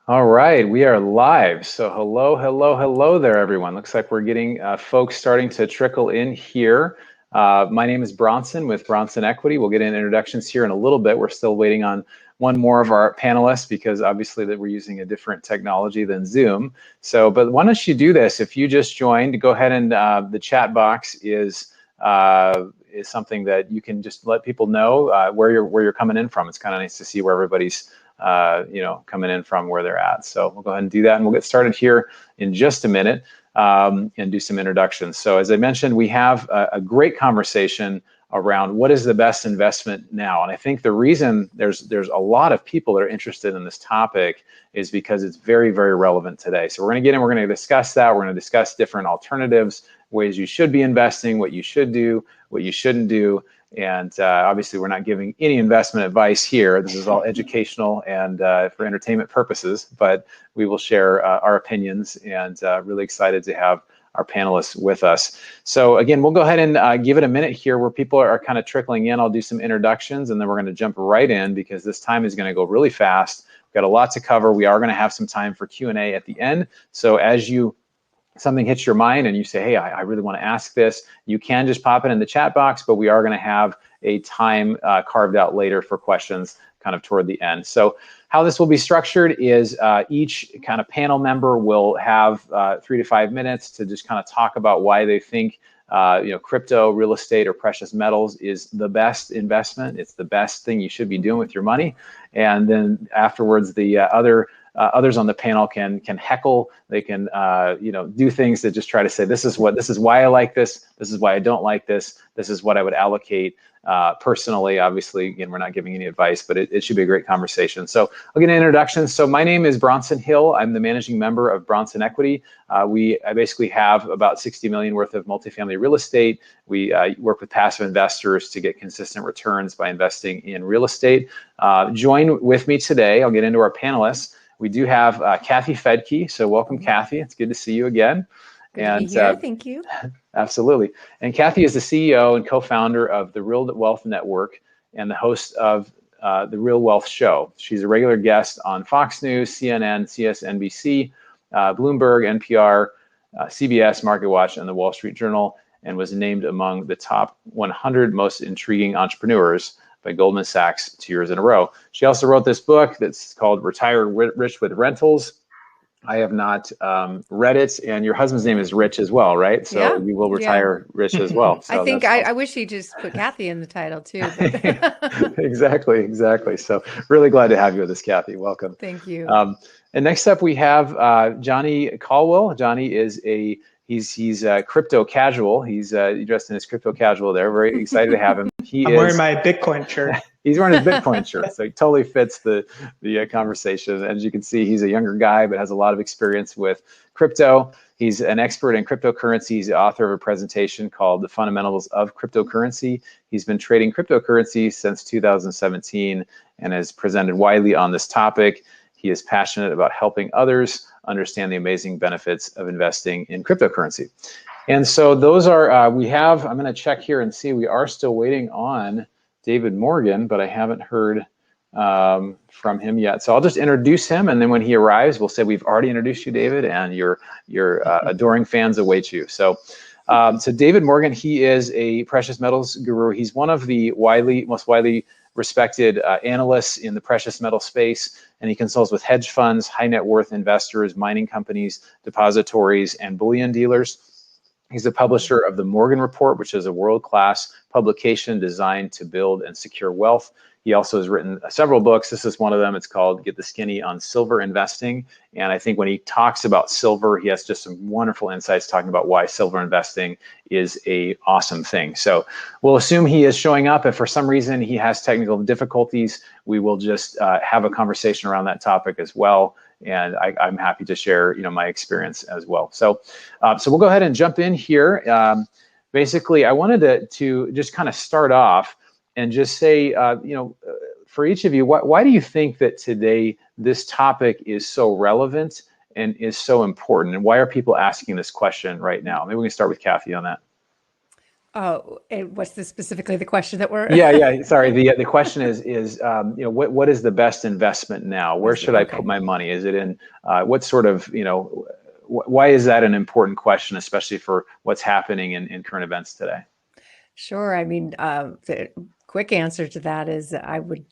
All right, we are live. So hello there, everyone. Looks like we're getting folks starting to trickle in here. My name is Bronson with Bronson Equity. We'll get into introductions here in a little bit. We're still waiting on one more of our panelists because obviously that we're using a different technology than Zoom. So, but why don't you do this? If you just joined, go ahead and the chat box is something that you can just let people know where you're coming in from. It's kind of nice to see where everybody's coming in from where they're at. So we'll go ahead and do that, and we'll get started here in just a minute and do some introductions. So as I mentioned, we have a great conversation around what is the best investment now. And I think the reason there's a lot of people that are interested in this topic is because it's very, very relevant today. So we're going to get in, we're going to discuss that. We're going to discuss different alternatives, ways you should be investing, what you should do, what you shouldn't do. And obviously, we're not giving any investment advice here. This is all educational and for entertainment purposes, but we will share our opinions, and really excited to have our panelists with us. So again, we'll go ahead and give it a minute here where people are kind of trickling in. I'll do some introductions, and then we're going to jump right in because this time is going to go really fast. We've got a lot to cover. We are going to have some time for Q&A at the end. So as something hits your mind and you say, hey, I really want to ask this, you can just pop it in the chat box, but we are going to have a time carved out later for questions kind of toward the end. So how this will be structured is each kind of panel member will have 3 to 5 minutes to just kind of talk about why they think crypto, real estate, or precious metals is the best investment. It's the best thing you should be doing with your money. And then afterwards, the others on the panel can heckle. They can do things that just try to say, this is why I like this is why I don't like this is what I would allocate personally. Obviously, again, we're not giving any advice, but it should be a great conversation. So I'll get an introduction. So my name is Bronson Hill. I'm the managing member of Bronson Equity. I basically have about 60 million worth of multifamily real estate. We work with passive investors to get consistent returns by investing in real estate. Join with me today. I'll get into our panelists. We do have Kathy Fetke, so welcome, Kathy. It's good to see you again. Good to be here. Thank you. Absolutely. And Kathy is the CEO and co-founder of the Real Wealth Network and the host of the Real Wealth Show. She's a regular guest on Fox News, CNN, CSNBC, Bloomberg, NPR, CBS, MarketWatch, and the Wall Street Journal, and was named among the top 100 most intriguing entrepreneurs by Goldman Sachs 2 years in a row. She also wrote this book that's called Retire Rich with Rentals. I have not read it, and your husband's name is Rich as well, right? So yeah, you will retire rich as well. So I think I wish he just put Kathy in the title too. Exactly. So really glad to have you with us, Kathy. Welcome. Thank you. And next up we have Johnny Caldwell. Johnny is he's crypto casual. He's dressed in his crypto casual there. Very excited to have him. I'm wearing my Bitcoin shirt. He's wearing his Bitcoin shirt, so he totally fits the conversation. As you can see, he's a younger guy, but has a lot of experience with crypto. He's an expert in cryptocurrency. He's the author of a presentation called The Fundamentals of Cryptocurrency. He's been trading cryptocurrency since 2017 and has presented widely on this topic. He is passionate about helping others understand the amazing benefits of investing in cryptocurrency. And so those are, I'm going to check here and see, we are still waiting on David Morgan, but I haven't heard from him yet. So I'll just introduce him, and then when he arrives, we'll say we've already introduced you, David, and your adoring fans await you. So David Morgan, he is a precious metals guru. He's one of the most widely respected analysts in the precious metal space, and he consults with hedge funds, high net worth investors, mining companies, depositories, and bullion dealers. He's the publisher of the Morgan Report, which is a world-class publication designed to build and secure wealth. He also has written several books. This is one of them. It's called Get the Skinny on Silver Investing. And I think when he talks about silver, he has just some wonderful insights talking about why silver investing is an awesome thing. So we'll assume he is showing up. If for some reason he has technical difficulties, we will just have a conversation around that topic as well. And I'm happy to share, my experience as well. So we'll go ahead and jump in here. Basically, I wanted to just kind of start off and just say, for each of you, why do you think that today this topic is so relevant and is so important? And why are people asking this question right now? Maybe we can start with Kathy on that. Oh, what's specifically the question that we're? Yeah. Sorry. The question is what is the best investment now? Where should I put my money? Is it in what sort of why is that an important question, especially for what's happening in current events today? Sure. I mean, the quick answer to that is I would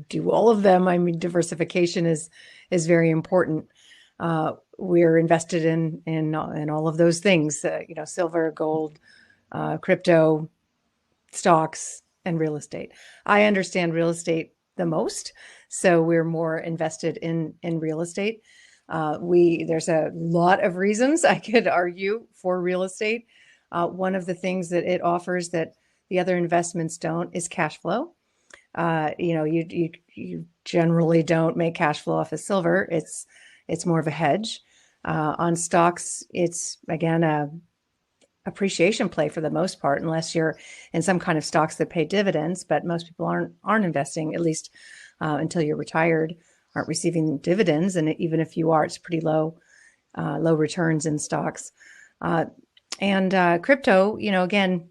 do all of them. I mean, diversification is very important. We're invested in all of those things. Silver, gold, crypto, stocks, and real estate. I understand real estate the most, so we're more invested in real estate. There's a lot of reasons I could argue for real estate. One of the things that it offers that the other investments don't is cash flow. You generally don't make cash flow off of silver. It's more of a hedge. On stocks, it's again a appreciation play for the most part, unless you're in some kind of stocks that pay dividends. But most people aren't investing, at least until you're retired, aren't receiving dividends. And even if you are, it's pretty low returns in stocks. And crypto, again,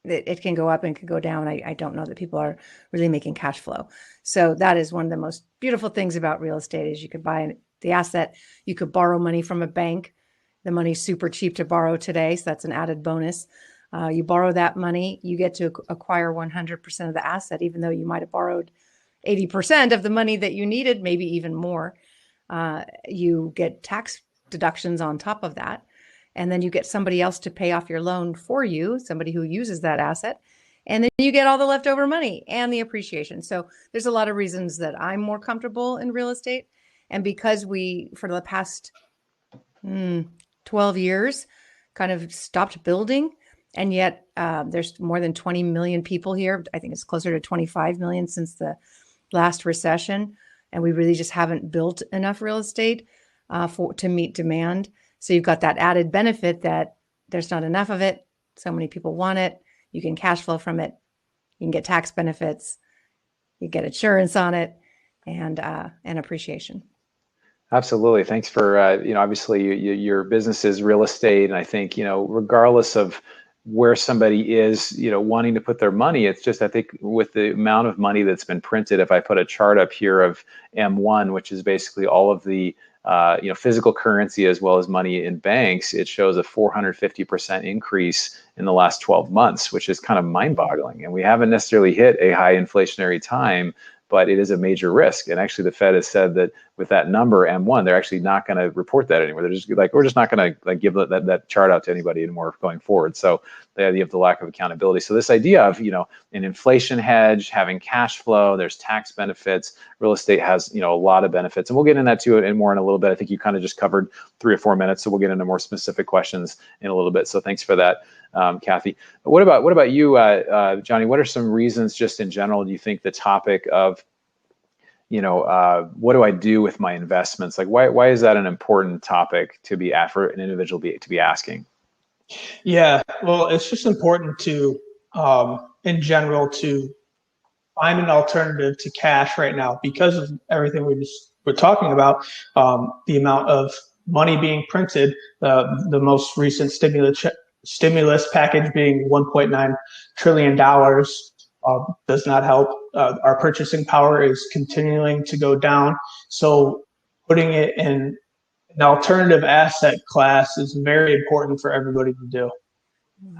it can go up and can go down. I don't know that people are really making cash flow. So that is one of the most beautiful things about real estate is you could buy the asset, you could borrow money from a bank. The money's super cheap to borrow today, so that's an added bonus. You borrow that money, you get to acquire 100% of the asset, even though you might have borrowed 80% of the money that you needed, maybe even more. You get tax deductions on top of that. And then you get somebody else to pay off your loan for you, somebody who uses that asset. And then you get all the leftover money and the appreciation. So there's a lot of reasons that I'm more comfortable in real estate. And because we, for the past 12 years, kind of stopped building, and yet there's more than 20 million people here. I think it's closer to 25 million since the last recession. And we really just haven't built enough real estate to meet demand. So you've got that added benefit that there's not enough of it. So many people want it. You can cash flow from it. You can get tax benefits. You get insurance on it, and appreciation. Absolutely. Thanks for, obviously your business is real estate. And I think, regardless of where somebody is, wanting to put their money, it's just, I think with the amount of money that's been printed, if I put a chart up here of M1, which is basically all of the, physical currency as well as money in banks, it shows a 450% increase in the last 12 months, which is kind of mind-boggling. And we haven't necessarily hit a high inflationary time, but it is a major risk. And actually the Fed has said that with that number, M1, they're actually not going to report that anymore. They're just like, we're just not going to give that chart out to anybody anymore going forward. So the idea of the lack of accountability. So this idea of, an inflation hedge, having cash flow, there's tax benefits, real estate has, a lot of benefits. And we'll get into that too and more in a little bit. I think you kind of just covered 3 or 4 minutes. So we'll get into more specific questions in a little bit. So thanks for that, Kathy. What about you, Johnny? What are some reasons just in general do you think the topic of what do I do with my investments? Like, why is that an important topic to be for an individual to be asking? Yeah, well, it's just important to, in general, to find an alternative to cash right now because of everything we're talking about. The amount of money being printed, the most recent stimulus package being $1.9 trillion. Does not help. Our purchasing power is continuing to go down. So putting it in an alternative asset class is very important for everybody to do.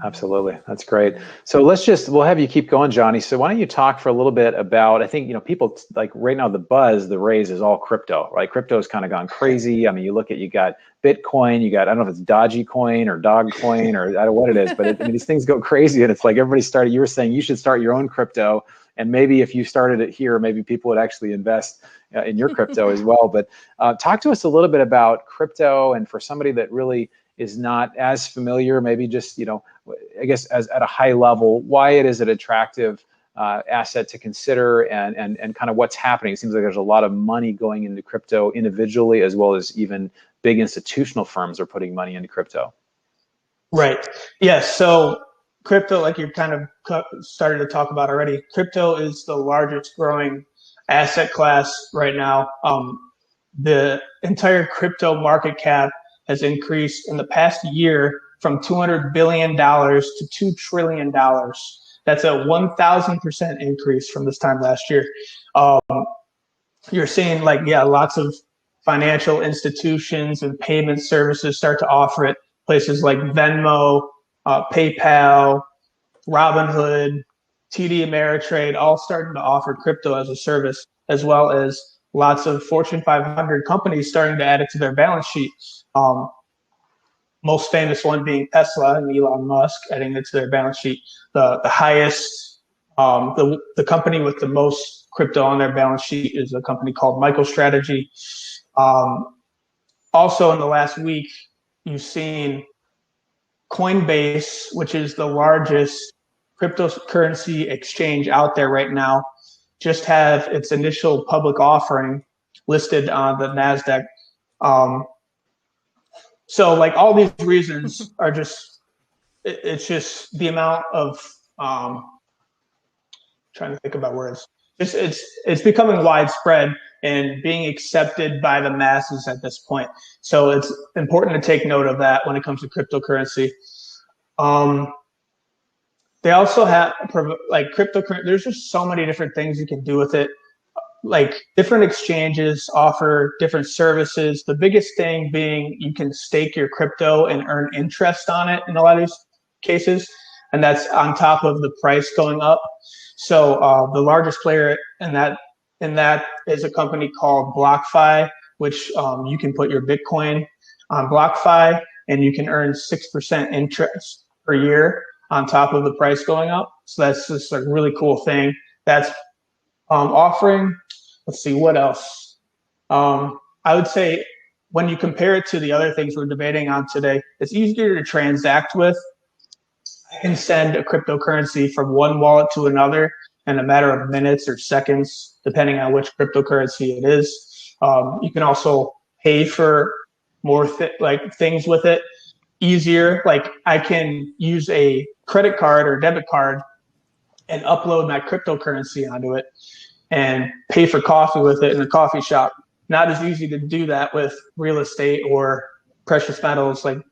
Absolutely. That's great. So we'll have you keep going, Johnny. So why don't you talk for a little bit about, I think, people like right now, the rage is all crypto, right? Crypto's kind of gone crazy. I mean, you got Bitcoin, I don't know if it's Dodgy coin or Dog coin or I don't know what it is, but these things go crazy and it's like you were saying you should start your own crypto. And maybe if you started it here, maybe people would actually invest in your crypto as well. But talk to us a little bit about crypto, and for somebody that really is not as familiar, maybe just, I guess at a high level, why it is an attractive asset to consider and kind of what's happening. It seems like there's a lot of money going into crypto individually, as well as even big institutional firms are putting money into crypto. Right. Yes. So crypto, like you kind of started to talk about already, crypto is the largest growing asset class right now. The entire crypto market cap has increased in the past year from $200 billion to $2 trillion. That's a 1,000% increase from this time last year. You're seeing lots of financial institutions and payment services start to offer it. Places like Venmo, PayPal, Robinhood, TD Ameritrade, all starting to offer crypto as a service, as well as lots of Fortune 500 companies starting to add it to their balance sheet. Most famous one being Tesla and Elon Musk adding it to their balance sheet. The highest, the company with the most crypto on their balance sheet is a company called MicroStrategy. Also in the last week, you've seen Coinbase, which is the largest cryptocurrency exchange out there right now, just have its initial public offering listed on the NASDAQ. So all these reasons are it's just the amount of, trying to think about words. It's becoming widespread and being accepted by the masses at this point. So it's important to take note of that when it comes to cryptocurrency. They also have cryptocurrency. There's just so many different things you can do with it. Different exchanges offer different services. The biggest thing being you can stake your crypto and earn interest on it in a lot of these cases, and that's on top of the price going up. So the largest player in that is a company called BlockFi, which you can put your Bitcoin on BlockFi and you can earn 6% interest per year on top of the price going up. So that's just a really cool thing. That's offering. Let's see, what else? I would say when you compare it to the other things we're debating on today, it's easier to transact with. I can send a cryptocurrency from one wallet to another in a matter of minutes or seconds, depending on which cryptocurrency it is. You can also pay for more things with it easier. I can use a credit card or debit card and upload my cryptocurrency onto it and pay for coffee with it in a coffee shop. Not as easy to do that with real estate or precious metals. It'd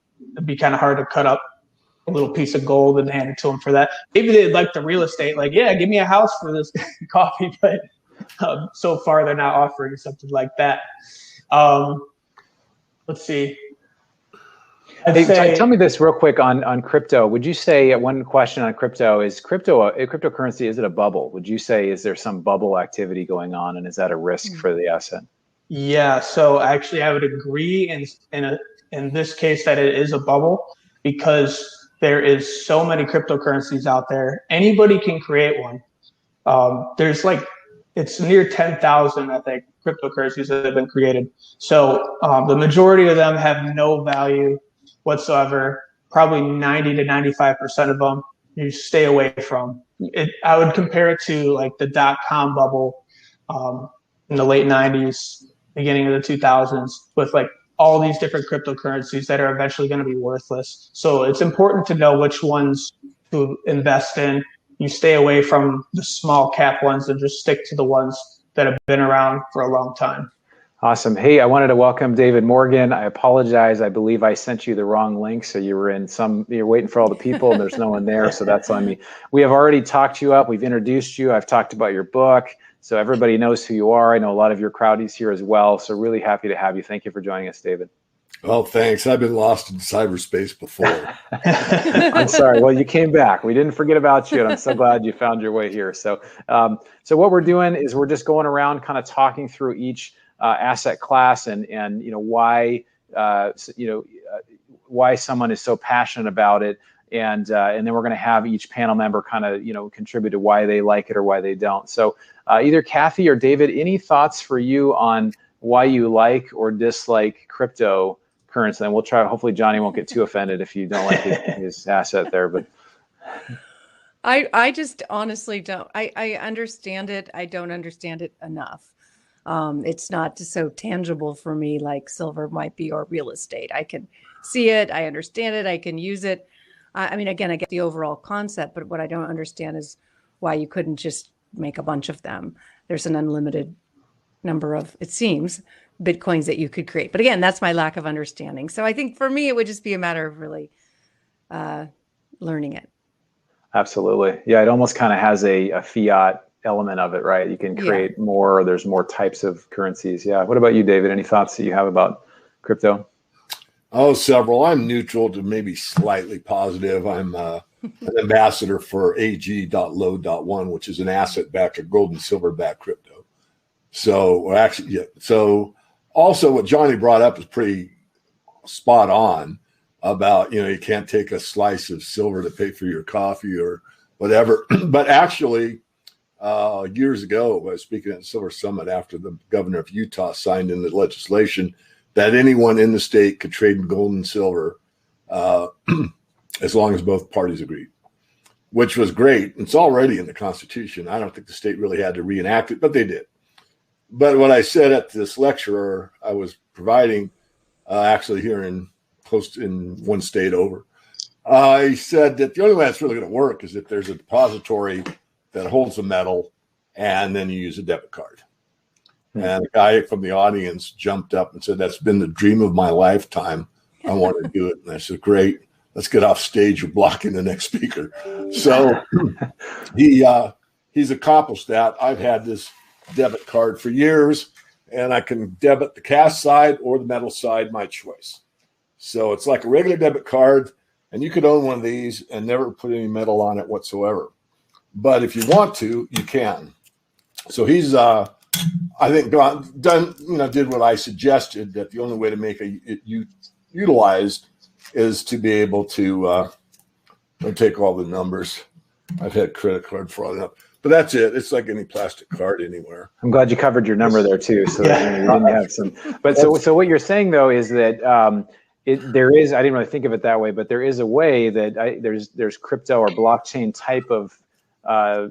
be kind of hard to cut up a little piece of gold and hand it to them for that. Maybe they'd like the real estate, yeah, give me a house for this coffee, but so far they're not offering something like that. Let's see. Tell me this real quick on crypto. Would you say, one question on crypto, is cryptocurrency, is it a bubble? Would you say, is there some bubble activity going on, and is that a risk for the asset? Yeah, so actually I would agree in this case that it is a bubble, because there is so many cryptocurrencies out there. Anybody can create one. There's it's near 10,000, I think, cryptocurrencies that have been created. So the majority of them have no value whatsoever. Probably 90 to 95% of them you stay away from. I would compare it to the .com bubble in the late 90s, beginning of the 2000s, with all these different cryptocurrencies that are eventually going to be worthless. So it's important to know which ones to invest in. You stay away from the small cap ones and just stick to the ones that have been around for a long time. Awesome. Hey, I wanted to welcome David Morgan. I apologize. I believe I sent you the wrong link. So you're waiting for all the people and there's no one there. So that's on me. We have already talked you up. We've introduced you. I've talked about your book. So everybody knows who you are. I know a lot of your crowd is here as well. So really happy to have you. Thank you for joining us, David. Well, thanks. I've been lost in cyberspace before. I'm sorry. Well, you came back. We didn't forget about you, and I'm so glad you found your way here. So, so what we're doing is we're just going around, kind of talking through each asset class and why why someone is so passionate about it, and then we're going to have each panel member kind of contribute to why they like it or why they don't. So either Kathy or David, any thoughts for you on why you like or dislike cryptocurrency? And we'll try. Hopefully, Johnny won't get too offended if you don't like his asset there. But I just honestly don't. I understand it. I don't understand it enough. It's not so tangible for me like silver might be, or real estate. I can see it. I understand it. I can use it. I mean, again, I get the overall concept, but what I don't understand is why you couldn't just make a bunch of them. There's an unlimited number of, it seems, Bitcoins that you could create. But again, that's my lack of understanding. So I think for me, it would just be a matter of really learning it. Absolutely. Yeah, it almost kind of has a fiat element of it, right? You can create more, there's more types of currencies. Yeah. What about you, David? Any thoughts that you have about crypto? Oh, several. I'm neutral to maybe slightly positive. I'm an ambassador for AG.LO.1, which is an asset-backed or gold and silver-backed crypto. So actually, yeah. So also what Johnny brought up is pretty spot on about, you can't take a slice of silver to pay for your coffee or whatever. But actually, years ago, I was speaking at the Silver Summit after the governor of Utah signed into legislation that anyone in the state could trade in gold and silver as long as both parties agreed, which was great. It's already in the Constitution. I don't think the state really had to reenact it, but they did. But what I said at this lecture I was providing, actually here in one state over, I said that the only way that's really going to work is if there's a depository that holds the metal and then you use a debit card. And a guy from the audience jumped up and said, "That's been the dream of my lifetime. I want to do it." And I said, "Great, let's get off stage. You're blocking the next speaker." So he's accomplished that. I've had this debit card for years, and I can debit the cash side or the metal side, my choice. So it's like a regular debit card, and you could own one of these and never put any metal on it whatsoever. But if you want to, you can. So he's I think did what I suggested, that the only way to make it utilized is to be able to take all the numbers. I've had credit card fraud up, but that's it. It's like any plastic card anywhere. I'm glad you covered your number there too, so that you didn't have some. But so what you're saying though is that there is. I didn't really think of it that way, but there is a way that there's crypto or blockchain type of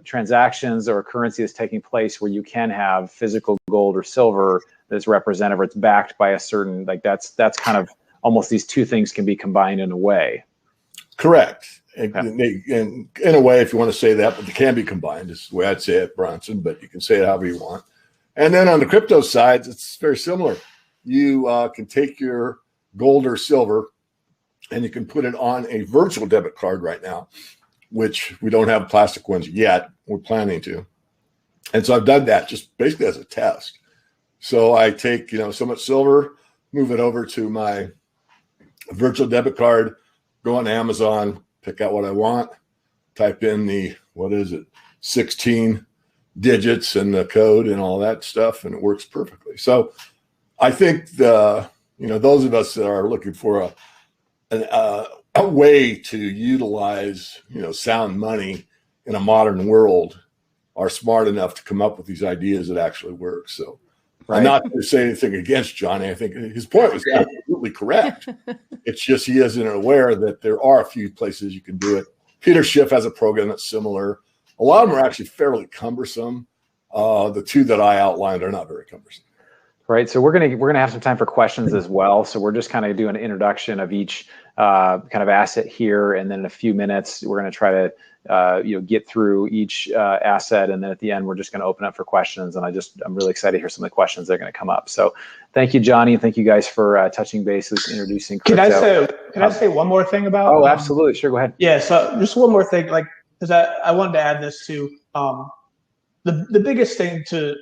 transactions or currency that's taking place where you can have physical gold or silver that's represented, or it's backed by a certain, like that's kind of almost these two things can be combined in a way. Correct. And in a way, if you want to say that, but they can be combined, is the way I'd say it, Bronson, but you can say it however you want. And then on the crypto side, it's very similar. You can take your gold or silver and you can put it on a virtual debit card right now, which we don't have plastic ones yet. We're planning to. And so I've done that just basically as a test. So I take, so much silver, move it over to my virtual debit card, go on Amazon, pick out what I want, type in the, 16 digits and the code and all that stuff, and it works perfectly. So I think those of us that are looking for a way to utilize, sound money in a modern world are smart enough to come up with these ideas that actually work. So I'm not going to say anything against Johnny. I think his point was absolutely correct. It's just he isn't aware that there are a few places you can do it. Peter Schiff has a program that's similar. A lot of them are actually fairly cumbersome. The two that I outlined are not very cumbersome. Right. So we're gonna have some time for questions as well. So we're just kind of doing an introduction of each kind of asset here, and then in a few minutes we're going to try to get through each asset, and then at the end we're just going to open up for questions. And I'm really excited to hear some of the questions that are going to come up. So thank you, Johnny, and thank you guys for touching bases, introducing crypto. Can I say one more thing about? Oh, absolutely. Sure. Go ahead. Yeah. So just one more thing, because I wanted to add this to the biggest thing to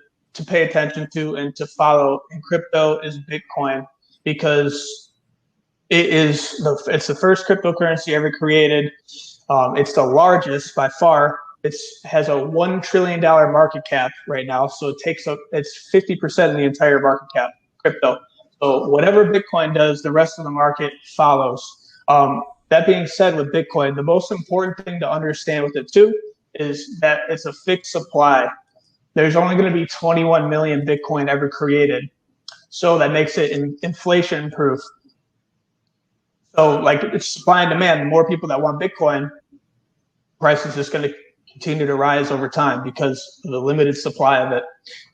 pay attention to and to follow in crypto is Bitcoin, because it's the first cryptocurrency ever created. It's the largest by far. It has a $1 trillion market cap right now. So it's 50% of the entire market cap, crypto. So whatever Bitcoin does, the rest of the market follows. That being said, with Bitcoin, the most important thing to understand with it too is that it's a fixed supply. There's only going to be 21 million Bitcoin ever created. So that makes it inflation proof. So it's supply and demand. The more people that want Bitcoin, price is just going to continue to rise over time because of the limited supply of it.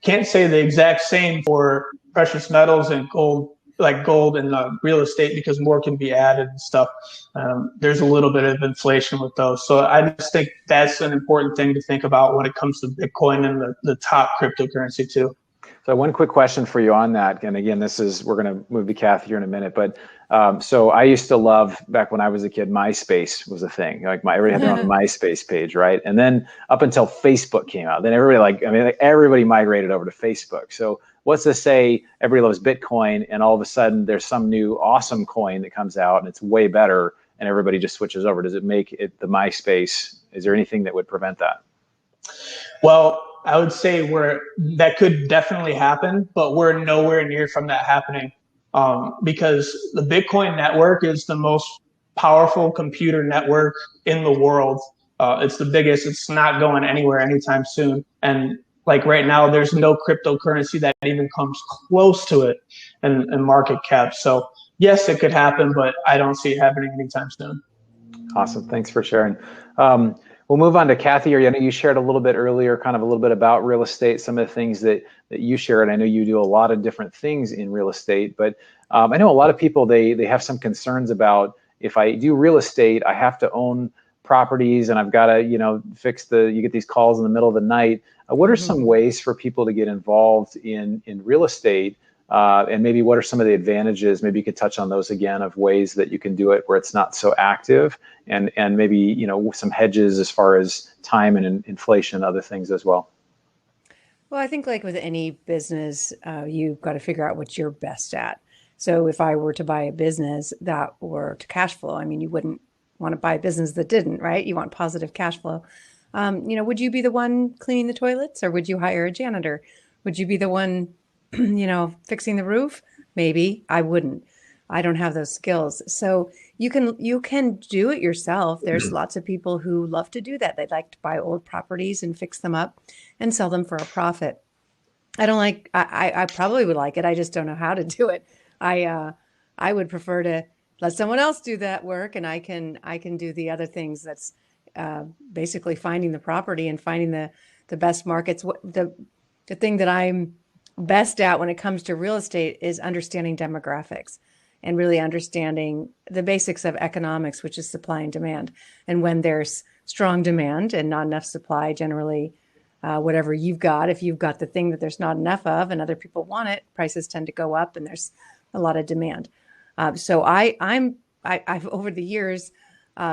Can't say the exact same for precious metals and gold, like gold and real estate, because more can be added and stuff. There's a little bit of inflation with those. So I just think that's an important thing to think about when it comes to Bitcoin and the top cryptocurrency too. So one quick question for you on that, and again, we're going to move to Kathy here in a minute, but so I used to love, back when I was a kid, MySpace was a thing. Like everybody had their own MySpace page, right? And then up until Facebook came out, then everybody migrated over to Facebook. So what's to say everybody loves Bitcoin, and all of a sudden there's some new awesome coin that comes out and it's way better, and everybody just switches over? Does it make it the MySpace? Is there anything that would prevent that? Well, I would say that could definitely happen, but we're nowhere near from that happening, because the Bitcoin network is the most powerful computer network in the world. It's the biggest. It's not going anywhere anytime soon. And like right now, there's no cryptocurrency that even comes close to it in market cap. So yes, it could happen, but I don't see it happening anytime soon. Awesome. Thanks for sharing. We'll move on to Kathy. I know you shared a little bit earlier, kind of a little bit about real estate, some of the things that you shared. I know you do a lot of different things in real estate, but I know a lot of people, they have some concerns about, if I do real estate, I have to own properties and I've got to, you get these calls in the middle of the night. What are some ways for people to get involved in real estate? And maybe what are some of the advantages? Maybe you could touch on those again, of ways that you can do it where it's not so active, and maybe, some hedges as far as time and inflation, other things as well. Well, I think like with any business, you've got to figure out what you're best at. So if I were to buy a business that were to cash flow, you wouldn't want to buy a business that didn't, right? You want positive cash flow. Would you be the one cleaning the toilets, or would you hire a janitor? Would you be the one fixing the roof? Maybe. I wouldn't. I don't have those skills. So you can do it yourself. There's lots of people who love to do that. They'd like to buy old properties and fix them up and sell them for a profit. I probably would like it. I just don't know how to do it. I would prefer to let someone else do that work, and I can do the other things. That's basically finding the property and finding the best markets. The thing that I'm best at when it comes to real estate is understanding demographics and really understanding the basics of economics, which is supply and demand. And when there's strong demand and not enough supply, generally, whatever you've got, if you've got the thing that there's not enough of and other people want it, prices tend to go up, and there's a lot of demand. So I've over the years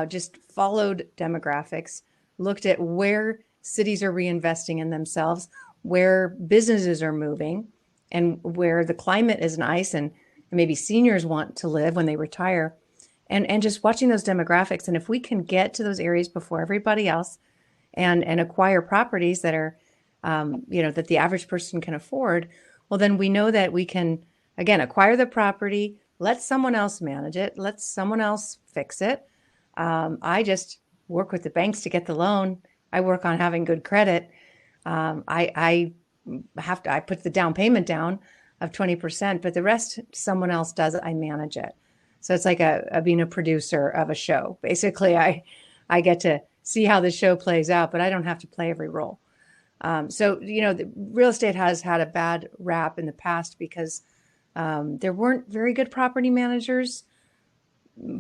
just followed demographics, looked at where cities are reinvesting in themselves, where businesses are moving, and where the climate is nice and maybe seniors want to live when they retire, and just watching those demographics. And if we can get to those areas before everybody else and acquire properties that are, that the average person can afford, well, then we know that we can, again, acquire the property, let someone else manage it, let someone else fix it. I just work with the banks to get the loan. I work on having good credit. I put the down payment down of 20%, but the rest someone else does. I manage it. So it's like being a producer of a show. Basically, I get to see how the show plays out, but I don't have to play every role. So the real estate has had a bad rap in the past because there weren't very good property managers.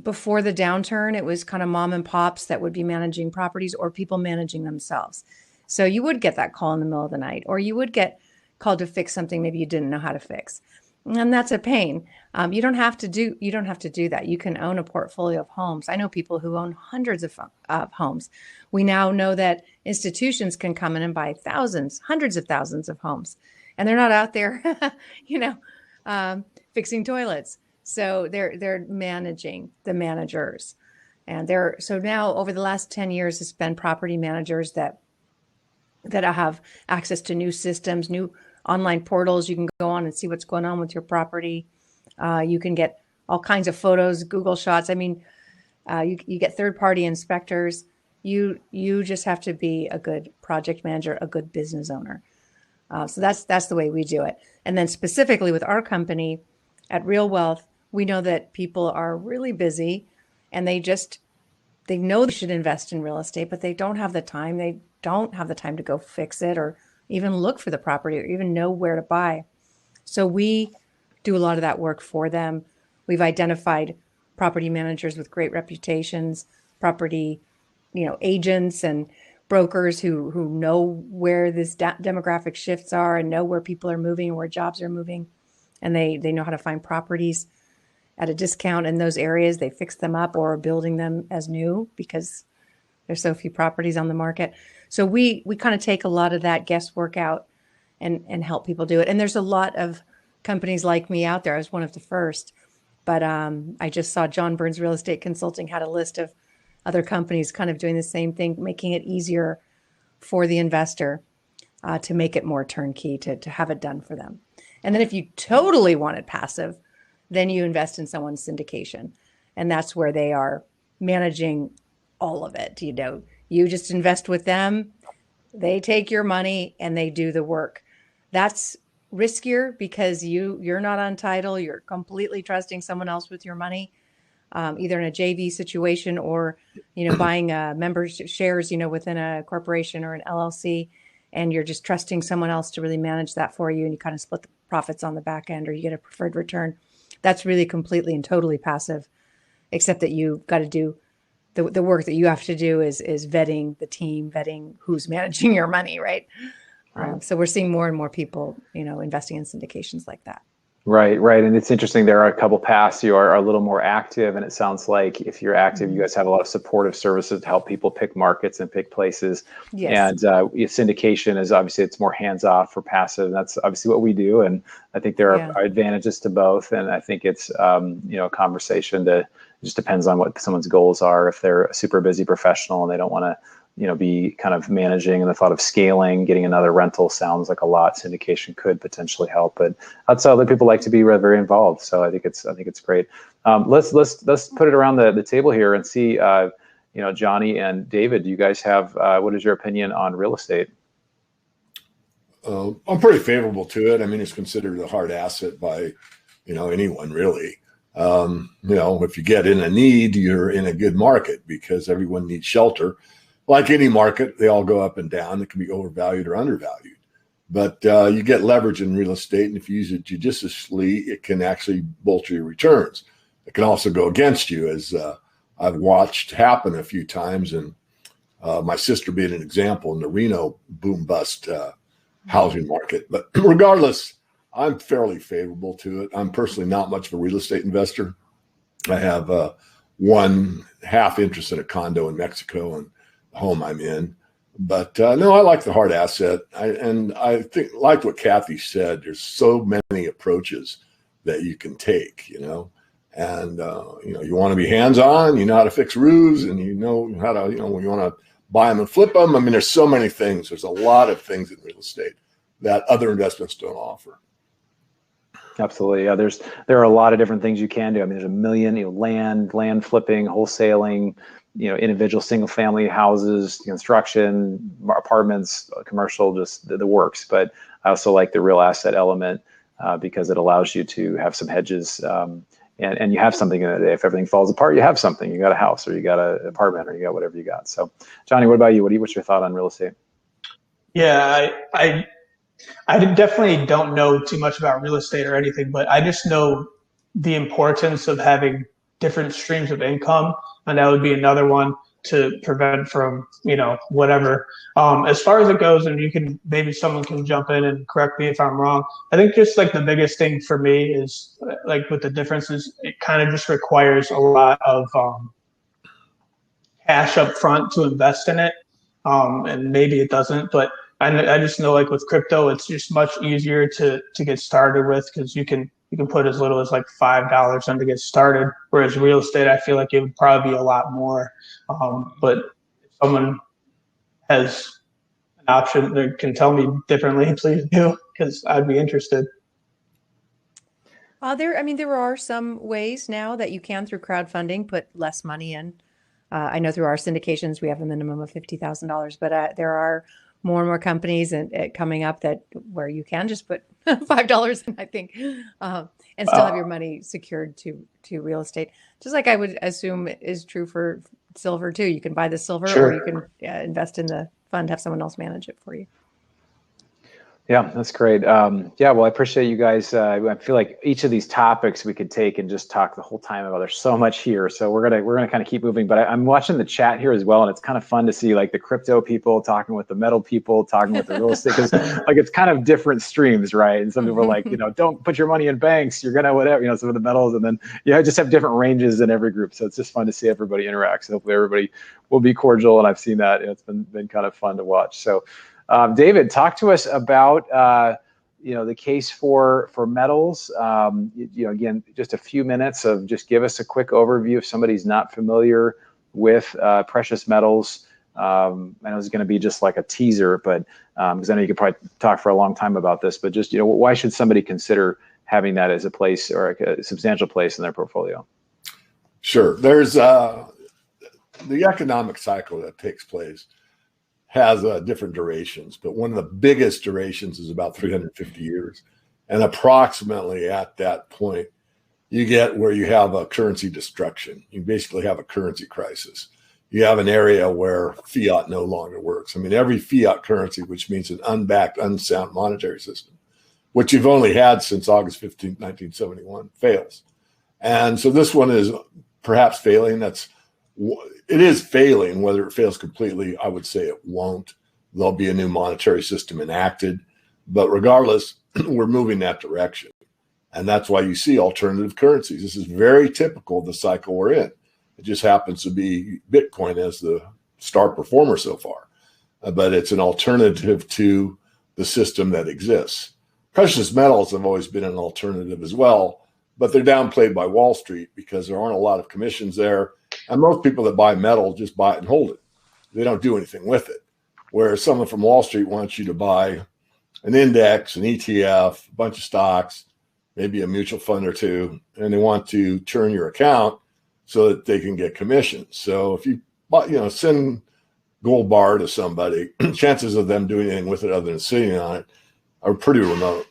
Before the downturn, it was kind of mom and pops that would be managing properties, or people managing themselves. So you would get that call in the middle of the night, or you would get called to fix something maybe you didn't know how to fix. And that's a pain. You don't have to do that. You can own a portfolio of homes. I know people who own hundreds of homes. We now know that institutions can come in and buy thousands, hundreds of thousands of homes, and they're not out there, fixing toilets. So they're managing the managers, and so now over the last 10 years, it's been property managers that have access to new systems, new online portals. You can go on and see what's going on with your property. You can get all kinds of photos, Google shots. You get third-party inspectors. You just have to be a good project manager, a good business owner. So that's the way we do it. And then specifically with our company at Real Wealth, we know that people are really busy, and they know they should invest in real estate, but they don't have the time. They don't have the time to go fix it or even look for the property or even know where to buy. So we do a lot of that work for them. We've identified property managers with great reputations, property, agents and brokers who know where this demographic shifts are and know where people are moving and where jobs are moving. And they know how to find properties at a discount in those areas. They fix them up or are building them as new because there's so few properties on the market. So we kind of take a lot of that guesswork out and help people do it. And there's a lot of companies like me out there. I was one of the first, but I just saw John Burns Real Estate Consulting had a list of other companies kind of doing the same thing, making it easier for the investor to make it more turnkey, to have it done for them. And then if you totally want it passive, then you invest in someone's syndication. And that's where they are managing all of it. You just invest with them, they take your money and they do the work. That's riskier because you're not on title, you're completely trusting someone else with your money, either in a JV situation or, buying membership shares, within a corporation or an LLC, and you're just trusting someone else to really manage that for you, and you kind of split the profits on the back end, or you get a preferred return. That's really completely and totally passive, except that you got to do the work that you have to do is vetting the team, vetting who's managing your money, right? So we're seeing more and more people, investing in syndications like that. Right. And it's interesting. There are a couple paths. You are a little more active, and it sounds like if you're active, you guys have a lot of supportive services to help people pick markets and pick places. Yes. And syndication is obviously it's more hands off for passive. And that's obviously what we do. And I think there are advantages to both. And I think it's a conversation it just depends on what someone's goals are. If they're a super busy professional and they don't want to be kind of managing, and the thought of scaling, getting another rental sounds like a lot. Syndication could potentially help, but outside, other people like to be very involved. So I think it's great. Let's put it around the table here and see, Johnny and David, you guys have, what is your opinion on real estate? I'm pretty favorable to it. I mean, it's considered a hard asset by, anyone really. If you get in a need, you're in a good market because everyone needs shelter. Like any market, they all go up and down. It can be overvalued or undervalued. But you get leverage in real estate, and if you use it judiciously, it can actually bolster your returns. It can also go against you, as I've watched happen a few times, and my sister being an example in the Reno boom-bust housing market. But regardless, I'm fairly favorable to it. I'm personally not much of a real estate investor. I have 1/2 interest in a condo in Mexico and home I'm in, but no, I like the hard asset. I think, like what Kathy said, there's so many approaches that you can take, and you want to be hands-on, you know how to fix roofs, and you know how to, when you want to buy them and flip them. I mean, there's so many things. There's a lot of things in real estate that other investments don't offer. Absolutely. Yeah, there are a lot of different things you can do. I mean, there's a million, land flipping, wholesaling, individual single family houses, construction, apartments, commercial, just the works. But I also like the real asset element because it allows you to have some hedges and you have something in it. If everything falls apart, you have something. You got a house, or you got an apartment, or you got whatever you got. So, Johnny, what about you? What's your thought on real estate? Yeah, I definitely don't know too much about real estate or anything, but I just know the importance of having different streams of income, and that would be another one to prevent from, whatever. As far as it goes, and maybe someone can jump in and correct me if I'm wrong. I think just like the biggest thing for me is like with the differences, it kind of just requires a lot of cash up front to invest in it. And maybe it doesn't, but I just know like with crypto, it's just much easier to get started with because you can put as little as like $5 in to get started. Whereas real estate, I feel like it would probably be a lot more. But if someone has an option that can tell me differently, please do, because I'd be interested. There are some ways now that you can, through crowdfunding, put less money in. I know through our syndications, we have a minimum of $50,000, but there are more and more companies and coming up where you can just put $5 in, I think, and still have your money secured to real estate. Just like I would assume is true for silver too. You can buy the silver, or you can invest in the fund, have someone else manage it for you. Yeah, that's great. Yeah, well, I appreciate you guys. I feel like each of these topics we could take and just talk the whole time about. There's so much here, so we're gonna kind of keep moving. But I'm watching the chat here as well, and it's kind of fun to see like the crypto people talking with the metal people, talking with the real estate, because like it's kind of different streams, right? And some people are like, don't put your money in banks, you're gonna whatever, some of the metals, and then just have different ranges in every group. So it's just fun to see everybody interact. So hopefully everybody will be cordial, and I've seen that. It's been kind of fun to watch. So. David, talk to us about the case for metals. Again, just a few minutes of just give us a quick overview if somebody's not familiar with precious metals. I know it's going to be just like a teaser, but because I know you could probably talk for a long time about this, but just why should somebody consider having that as a place or a substantial place in their portfolio? Sure. There's the economic cycle that takes place has different durations, but one of the biggest durations is about 350 years. And approximately at that point, you get where you have a currency destruction. You basically have a currency crisis. You have an area where fiat no longer works. I mean, every fiat currency, which means an unbacked, unsound monetary system, which you've only had since August 15, 1971, fails. And so this one is perhaps failing. It is failing. Whether it fails completely, I would say it won't. There'll be a new monetary system enacted. But regardless, we're moving that direction. And that's why you see alternative currencies. This is very typical of the cycle we're in. It just happens to be Bitcoin as the star performer so far. But it's an alternative to the system that exists. Precious metals have always been an alternative as well, but they're downplayed by Wall Street because there aren't a lot of commissions there. And most people that buy metal just buy it and hold it. They don't do anything with it. Whereas someone from Wall Street wants you to buy an index, an ETF, a bunch of stocks, maybe a mutual fund or two, and they want to turn your account so that they can get commissions. So if you send gold bar to somebody, chances of them doing anything with it other than sitting on it are pretty remote.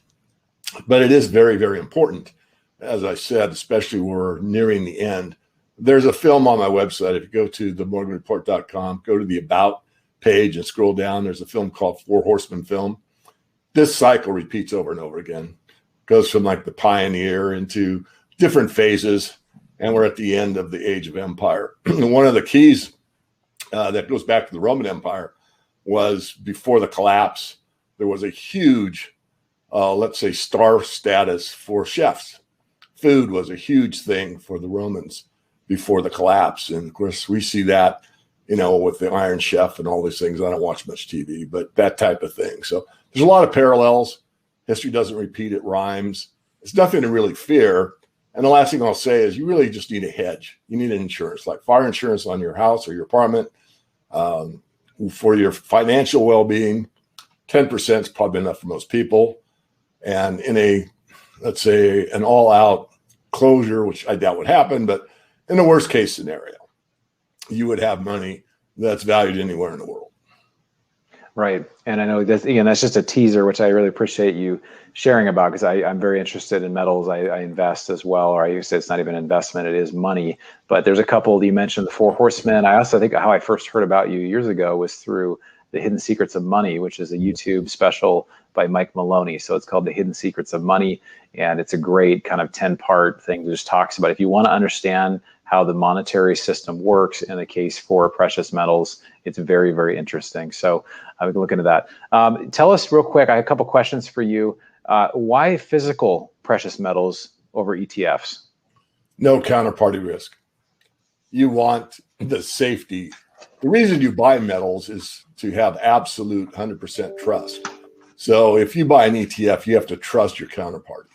But it is very, very important. As I said, especially we're nearing the end. There's a film on my website. If you go to themorganreport.com, go to the About page and scroll down. There's a film called Four Horsemen film. This cycle repeats over and over again. Goes from like the pioneer into different phases, and we're at the end of the age of empire. One of the keys that goes back to the Roman Empire was before the collapse, there was a huge, let's say, star status for chefs. Food was a huge thing for the Romans before the collapse. And of course, we see that, with the Iron Chef and all these things. I don't watch much TV, but that type of thing. So there's a lot of parallels. History doesn't repeat, it rhymes. It's nothing to really fear. And the last thing I'll say is you really just need a hedge. You need an insurance, like fire insurance on your house or your apartment. For your financial well-being, 10% is probably enough for most people. And in let's say, an all-out closure, which I doubt would happen, but in the worst case scenario, you would have money that's valued anywhere in the world. Right. And I know that's just a teaser, which I really appreciate you sharing about, because I'm very interested in metals. I invest as well, or I used to say it's not even an investment, it is money. But there's a couple, you mentioned the Four Horsemen. I also think how I first heard about you years ago was through The Hidden Secrets of Money, which is a YouTube special by Mike Maloney. So it's called The Hidden Secrets of Money. And it's a great kind of 10-part thing that just talks about if you want to understand how the monetary system works in the case for precious metals, it's very, very interesting. So we can look into that. Tell us real quick, I have a couple questions for you. Why physical precious metals over ETFs? No counterparty risk. You want the safety. The reason you buy metals is to have absolute 100% trust. So if you buy an ETF, you have to trust your counterparty.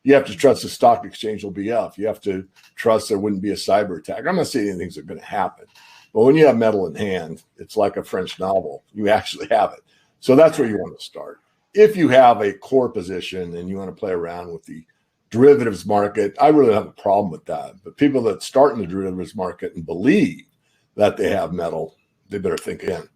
You have to trust the stock exchange will be up. You have to trust there wouldn't be a cyber attack. I'm not saying anything's going to happen. But when you have metal in hand, it's like a French novel. You actually have it. So that's where you want to start. If you have a core position and you want to play around with the derivatives market, I really don't have a problem with that. But people that start in the derivatives market and believe that they have metal, they better think again.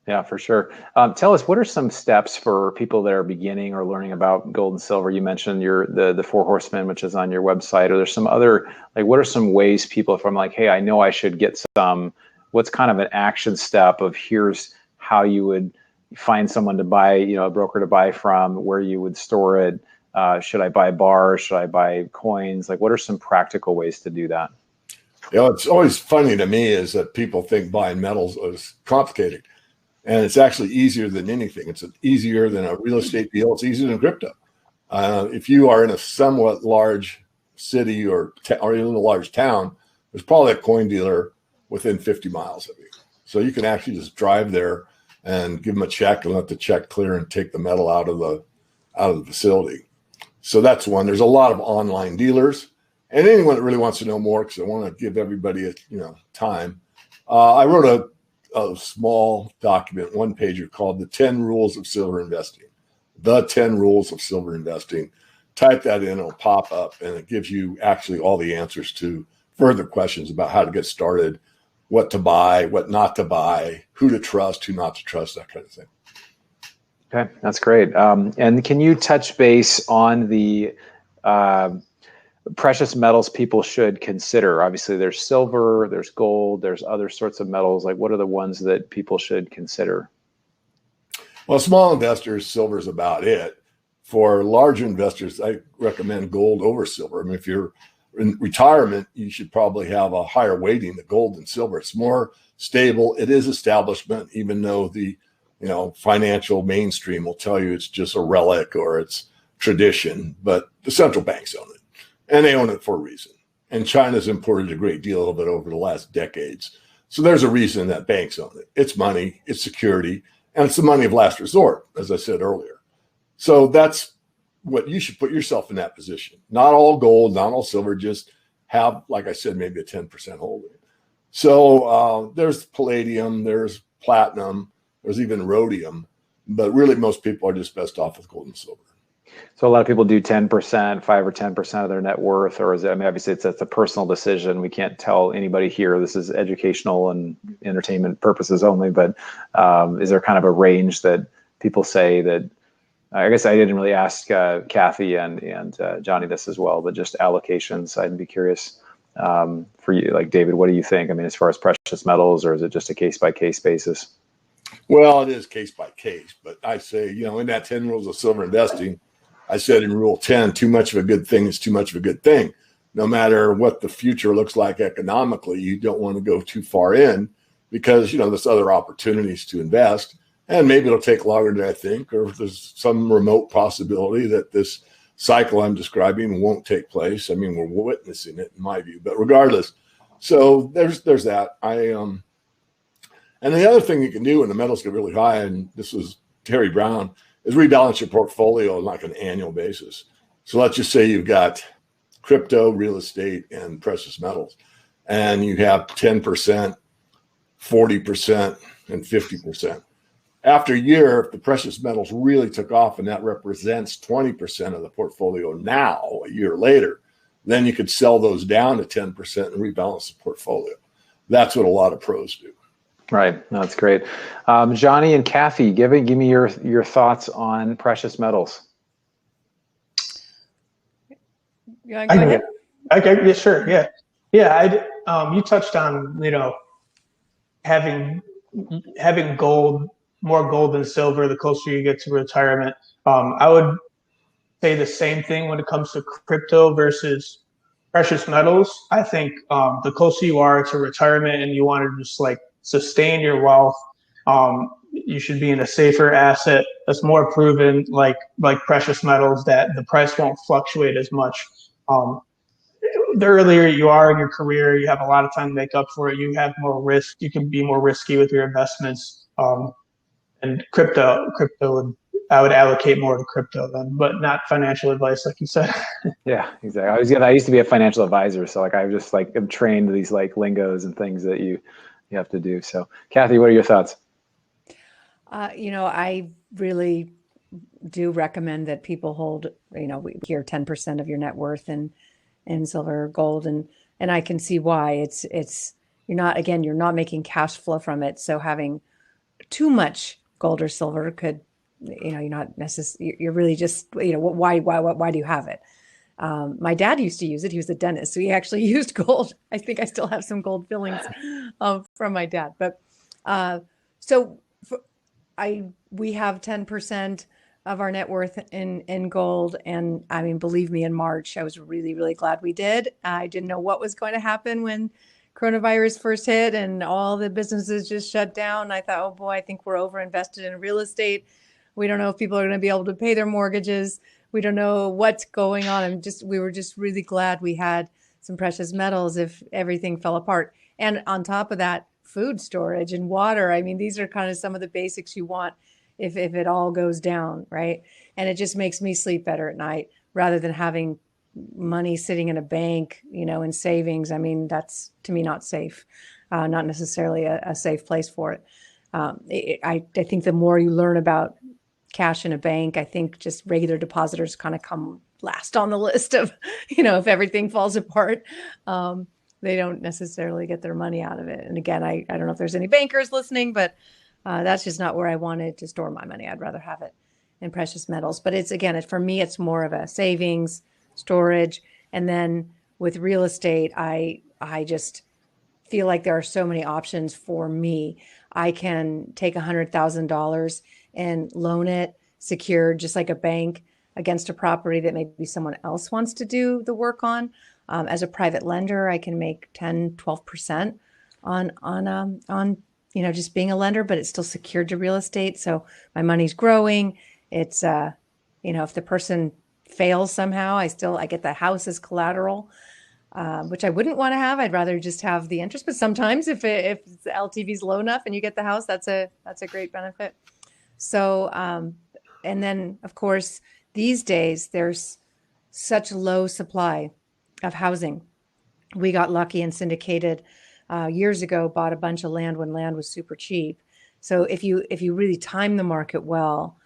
Yeah, for sure. Tell us, what are some steps for people that are beginning or learning about gold and silver? You mentioned the Four Horsemen, which is on your website. Are there some other, what are some ways people, if I'm like, hey, I know I should get some, what's kind of an action step of here's how you would find someone to buy, a broker to buy from, where you would store it. Should I buy bars? Should I buy coins? Like, what are some practical ways to do that? It's always funny to me is that people think buying metals is complicated, and it's actually easier than anything. It's easier than a real estate deal. It's easier than crypto. If you are in a somewhat large city or in a large town, there's probably a coin dealer within 50 miles of you. So you can actually just drive there and give them a check and let the check clear and take the metal out of the facility. So that's one. There's a lot of online dealers, and anyone that really wants to know more, because I want to give everybody time. I wrote a small document, one pager, called the 10 Rules of Silver Investing. The 10 Rules of Silver Investing. Type that in, it'll pop up, and it gives you actually all the answers to further questions about how to get started, what to buy, what not to buy, who to trust, who not to trust, that kind of thing. Okay, that's great. And can you touch base on the precious metals people should consider? Obviously, there's silver, there's gold, there's other sorts of metals. Like, what are the ones that people should consider? Well, small investors, silver is about it. For larger investors, I recommend gold over silver. I mean, if you're in retirement, you should probably have a higher weighting to gold than silver. It's more stable. It is establishment, even though the financial mainstream will tell you it's just a relic or it's tradition, but the central banks own it, and they own it for a reason. And China's imported a great deal of it over the last decades. So there's a reason that banks own it. It's money, it's security, and it's the money of last resort, as I said earlier. So that's what you should put yourself in that position. Not all gold, not all silver, just have, like I said, maybe a 10% holding. So there's palladium, there's platinum, there's even rhodium, but really most people are just best off with gold and silver. So a lot of people do 10%, 5 or 10% of their net worth, or is it, I mean, obviously that's a personal decision. We can't tell anybody here. This is educational and entertainment purposes only, but is there kind of a range that people say that, I guess I didn't really ask Kathy and Johnny this as well, but just allocations. I'd be curious for you, like David, what do you think? I mean, as far as precious metals, or is it just a case-by-case basis? Well, it is case by case, but I say, in that 10 rules of silver investing, I said in rule 10, too much of a good thing is too much of a good thing. No matter what the future looks like economically, you don't want to go too far in because, there's other opportunities to invest. And maybe it'll take longer than I think, or there's some remote possibility that this cycle I'm describing won't take place. I mean, we're witnessing it in my view, but regardless. So there's that. And the other thing you can do when the metals get really high, and this was Terry Brown, is rebalance your portfolio on like an annual basis. So let's just say you've got crypto, real estate, and precious metals, and you have 10%, 40%, and 50%. After a year, if the precious metals really took off and that represents 20% of the portfolio now, a year later, then you could sell those down to 10% and rebalance the portfolio. That's what a lot of pros do. Right. No, that's great. Johnny and Kathy, give me your thoughts on precious metals. You want to go ahead? Okay. Yeah, sure. Yeah. Yeah. You touched on, having gold, more gold than silver, the closer you get to retirement. I would say the same thing when it comes to crypto versus precious metals. I think the closer you are to retirement and you want to just like sustain your wealth, you should be in a safer asset that's more proven, like precious metals, that the price won't fluctuate as much. The earlier you are in your career, you have a lot of time to make up for it. You have more risk. You can be more risky with your investments. And crypto, I would allocate more to crypto then, but not financial advice, like you said. Yeah, exactly. I used to be a financial advisor, so like I just like am trained these like lingos and things that you have to do. So, Kathy, what are your thoughts? I really do recommend that people hold, we hear 10% of your net worth in silver or gold, and I can see why. It's you're not making cash flow from it. So having too much gold or silver could, you're not necessarily, you're really just, why do you have it? My dad used to use it. He was a dentist, so he actually used gold. I think I still have some gold fillings from my dad. But we have 10% of our net worth in gold. And I mean, believe me, in March, I was really, really glad we did. I didn't know what was going to happen when coronavirus first hit and all the businesses just shut down. I thought, oh boy, I think we're overinvested in real estate. We don't know if people are going to be able to pay their mortgages. We don't know what's going on. We were just really glad we had some precious metals if everything fell apart. And on top of that, food storage and water. I mean, these are kind of some of the basics you want if it all goes down, right? And it just makes me sleep better at night rather than having money sitting in a bank, in savings. I mean, that's to me not safe, not necessarily a safe place for it. I think the more you learn about cash in a bank, I think just regular depositors kind of come last on the list of, if everything falls apart, they don't necessarily get their money out of it. And again, I don't know if there's any bankers listening, but that's just not where I wanted to store my money. I'd rather have it in precious metals. But for me, it's more of a savings, storage. And then with real estate, I just feel like there are so many options for me. I can take $100,000 and loan it secured, just like a bank, against a property that maybe someone else wants to do the work on. As a private lender, I can make 10, 12% on just being a lender, but it's still secured to real estate. So my money's growing. It's, if the person fails somehow, I get the house as collateral, which I wouldn't want to have. I'd rather just have the interest. But sometimes if the LTV is low enough and you get the house, that's a great benefit. So, and then of course, these days there's such low supply of housing. We got lucky and syndicated years ago, bought a bunch of land when land was super cheap. So if you really time the market well,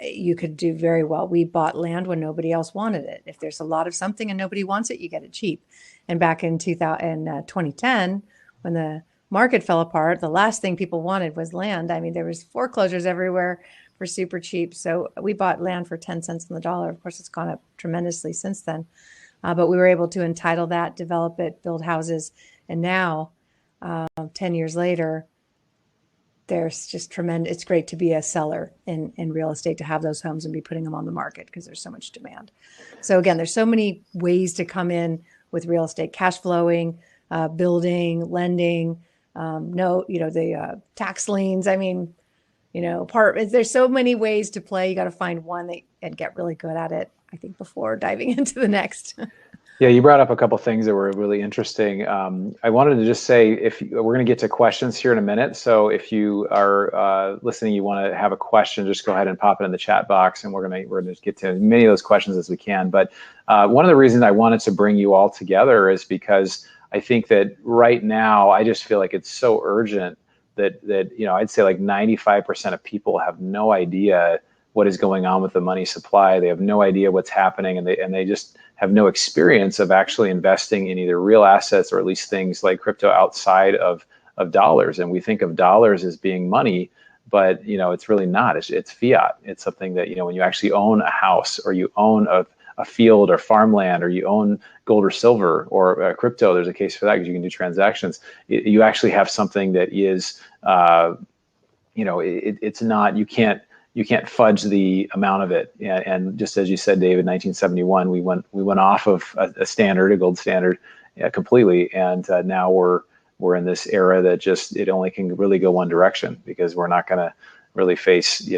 you could do very well. We bought land when nobody else wanted it. If there's a lot of something and nobody wants it, you get it cheap. And back in 2010, when the market fell apart, the last thing people wanted was land. I mean, there was foreclosures everywhere for super cheap. So we bought land for 10 cents on the dollar. Of course, it's gone up tremendously since then. But we were able to entitle that, develop it, build houses. And now, 10 years later, there's just tremendous. It's great to be a seller in real estate, to have those homes and be putting them on the market because there's so much demand. So again, there's so many ways to come in with real estate: cash flowing, building, lending, the tax liens. I mean, there's so many ways to play. You got to find one and get really good at it, I think, before diving into the next. Yeah, you brought up a couple of things that were really interesting. I wanted to just say, we're going to get to questions here in a minute. So if you are listening, you want to have a question, just go ahead and pop it in the chat box, and we're going to get to as many of those questions as we can. But one of the reasons I wanted to bring you all together is because I think that right now, I just feel like it's so urgent that I'd say like 95% of people have no idea what is going on with the money supply. They have no idea what's happening, and they just have no experience of actually investing in either real assets or at least things like crypto outside of dollars. And we think of dollars as being money, but it's really not. It's fiat. It's something that when you actually own a house, or you own a field or farmland, or you own gold or silver or crypto, there's a case for that because you can do transactions. You actually have something that is, it's not. You can't fudge the amount of it. And just as you said, David, 1971, we went off of a standard, a gold standard, completely, and now we're in this era that it only can really go one direction, because we're not going to really face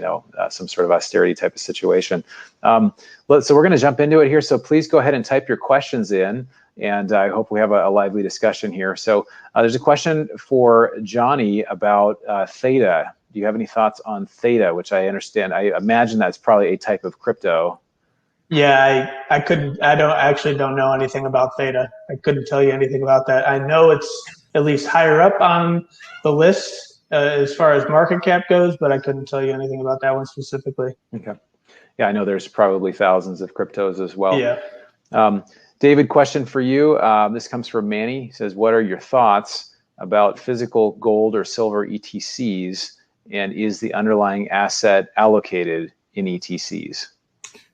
some sort of austerity type of situation. So we're going to jump into it here. So please go ahead and type your questions in, and I hope we have a lively discussion here. So there's a question for Johnny about Theta. Do you have any thoughts on Theta, which I understand? I imagine that's probably a type of crypto. Yeah, I don't know anything about Theta. I couldn't tell you anything about that. I know it's at least higher up on the list as far as market cap goes, but I couldn't tell you anything about that one specifically. Okay. Yeah, I know there's probably thousands of cryptos as well. Yeah. David, question for you. This comes from Manny. He says, what are your thoughts about physical gold or silver ETCs? And is the underlying asset allocated in ETCs?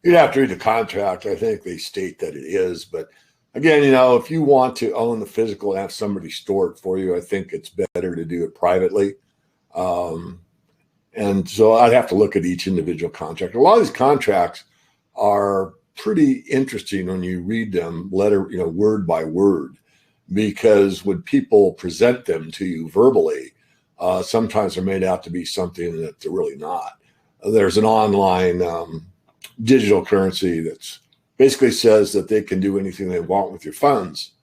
You'd have to read the contract. I think they state that it is. But again, if you want to own the physical and have somebody store it for you, I think it's better to do it privately. And And so I'd have to look at each individual contract. A lot of these contracts are pretty interesting when you read them word by word, because when people present them to you verbally, sometimes they're made out to be something that they're really not. There's an online digital currency that's basically says that they can do anything they want with your funds.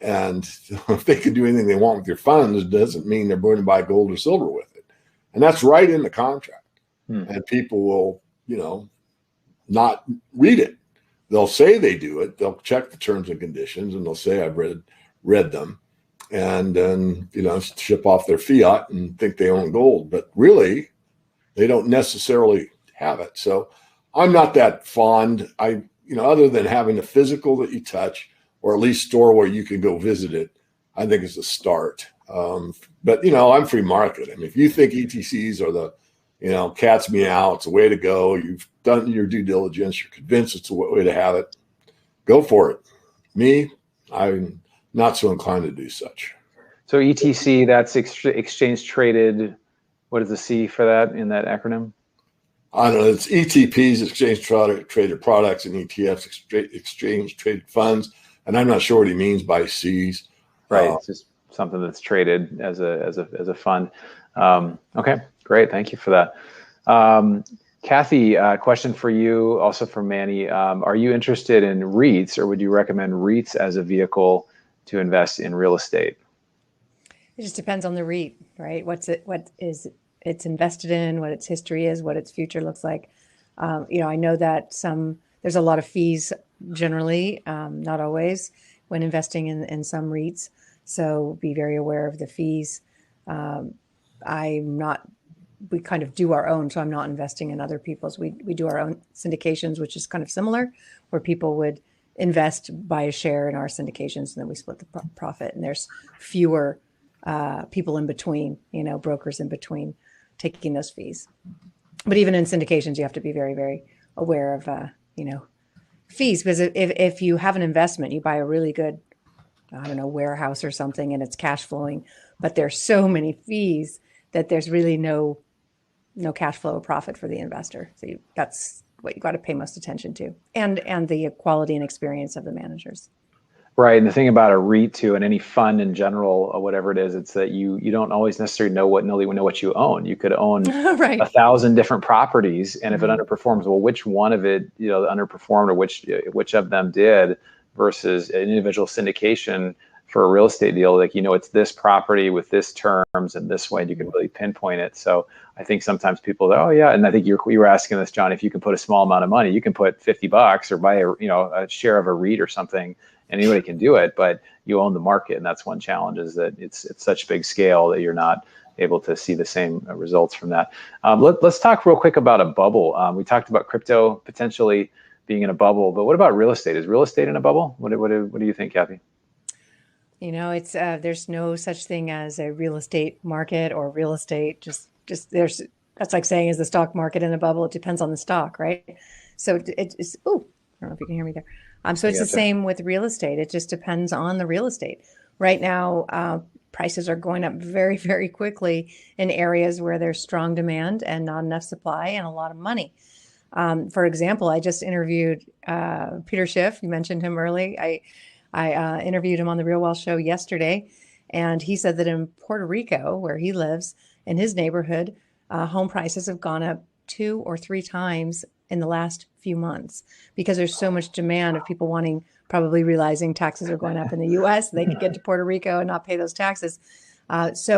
And if they can do anything they want with your funds, it doesn't mean they're going to buy gold or silver with it. And that's right in the contract. And people will, not read it. They'll say they do it. They'll check the terms and conditions and they'll say, I've read them, and then, ship off their fiat and think they own gold, but really they don't necessarily have it. So I'm not that fond. Other than having a physical that you touch, or at least store where you can go visit it, I think it's a start. But I'm free market. I mean, if you think ETCs are the, cat's meow, it's the way to go, you've done your due diligence, you're convinced it's the way to have it, go for it. Me, I'm not so inclined to do such. So ETC, that's exchange traded. What is the C for that in that acronym? I don't know. It's ETPs, exchange traded products, and ETFs, exchange traded funds. And I'm not sure what he means by C's. Right. It's just something that's traded as a fund. Okay, great. Thank you for that. Kathy, question for you, also from Manny. Are you interested in REITs, or would you recommend REITs as a vehicle to invest in real estate? It just depends on the REIT, right? What is it's invested in, what its history is, what its future looks like. I know that there's a lot of fees generally, not always, when investing in some REITs. So be very aware of the fees. We kind of do our own, so I'm not investing in other people's. We do our own syndications, which is kind of similar, where people would invest, buy a share in our syndications, and then we split the profit. And there's fewer people in between, brokers in between taking those fees. But even in syndications, you have to be very, very aware of, fees, because if you have an investment, you buy a really good, warehouse or something, and it's cash flowing, but there's so many fees that there's really no cash flow or profit for the investor. So that's what you got to pay most attention to, and the quality and experience of the managers. Right. And the thing about a REIT too, and any fund in general, or whatever it is, it's that you don't always necessarily know what you own. You could own right. 1,000 different properties, and if it underperforms, well, which one of it underperformed, or which of them did, versus an individual syndication for a real estate deal, it's this property with this terms and this way, and you can really pinpoint it. So I think sometimes people go, oh yeah, and I think you were asking this, John, if you can put a small amount of money, you can put $50 or buy a share of a REIT or something. Anybody can do it, but you own the market, and that's one challenge, is that it's such big scale that you're not able to see the same results from that. Let's talk real quick about a bubble. We talked about crypto potentially being in a bubble, but what about real estate? Is real estate in a bubble? What do you think, Kathy? It's there's no such thing as a real estate market or real estate. Just that's like saying, is the stock market in a bubble? It depends on the stock, right? So it's I don't know if you can hear me there. So it's the same with real estate. It just depends on the real estate. Right now, prices are going up very, very quickly in areas where there's strong demand and not enough supply and a lot of money. For example, I just interviewed Peter Schiff. You mentioned him early. I interviewed him on the Real Wealth Show yesterday, and he said that in Puerto Rico, where he lives, in his neighborhood, home prices have gone up 2 or 3 times in the last few months, because there's so much demand of people probably realizing taxes are going up in the U.S. They could get to Puerto Rico and not pay those taxes. Is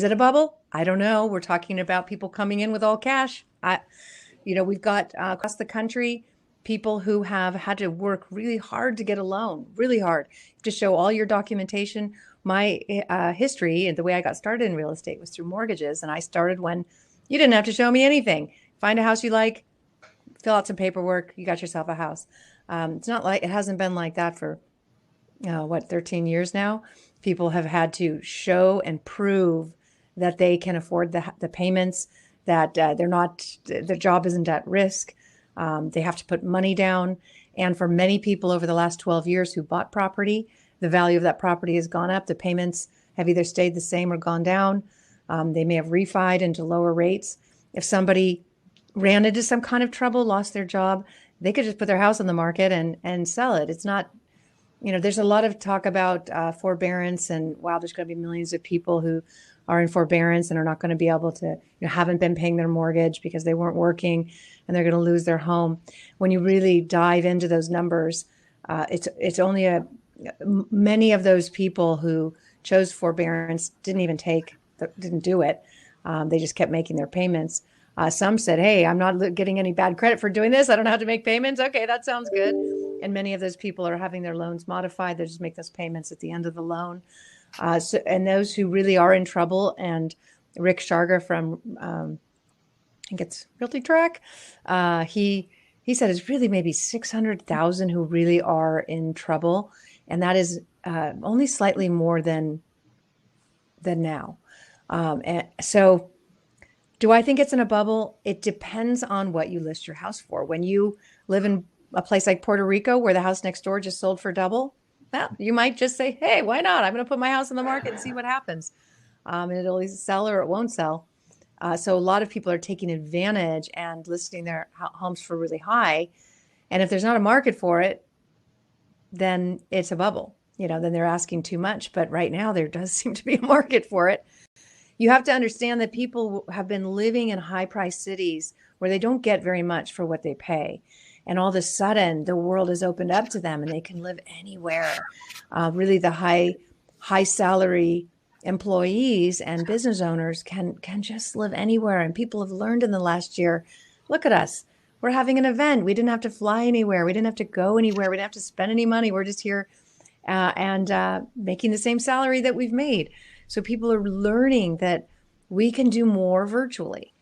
it a bubble? I don't know. We're talking about people coming in with all cash. We've got across the country people who have had to work really hard to get a loan, really hard, to show all your documentation. My history and the way I got started in real estate was through mortgages, and I started when you didn't have to show me anything. Find a house you like, fill out some paperwork, you got yourself a house. It hasn't been like that for 13 years now. People have had to show and prove that they can afford the payments, that their job isn't at risk. They have to put money down. And for many people over the last 12 years who bought property, the value of that property has gone up. The payments have either stayed the same or gone down. They may have refied into lower rates. if somebody ran into some kind of trouble, lost their job, they could just put their house on the market and sell it. It's not, there's a lot of talk about forbearance and wow, there's going to be millions of people who are in forbearance and are not going to be able to, haven't been paying their mortgage because they weren't working and they're going to lose their home. When you really dive into those numbers, it's only many of those people who chose forbearance didn't do it. They just kept making their payments. Some said, hey, I'm not getting any bad credit for doing this. I don't have to make payments. Okay, that sounds good. And many of those people are having their loans modified. They just make those payments at the end of the loan. And those who really are in trouble, and Rick Sharga from, I think it's Realty Track, he said it's really maybe 600,000 who really are in trouble. And that is only slightly more than now. And so do I think it's in a bubble? It depends on what you list your house for. When you live in a place like Puerto Rico where the house next door just sold for double, well, you might just say, hey, why not? I'm going to put my house on the market and see what happens. And it'll either sell or it won't sell. So a lot of people are taking advantage and listing their homes for really high. And if there's not a market for it, then it's a bubble. Then they're asking too much. But right now there does seem to be a market for it. You have to understand that people have been living in high-priced cities where they don't get very much for what they pay. And all of a sudden, the world has opened up to them and they can live anywhere. Really, the high salary employees and business owners can just live anywhere. And people have learned in the last year, look at us. We're having an event. We didn't have to fly anywhere. We didn't have to go anywhere. We didn't have to spend any money. We're just here and making the same salary that we've made. So people are learning that we can do more virtually.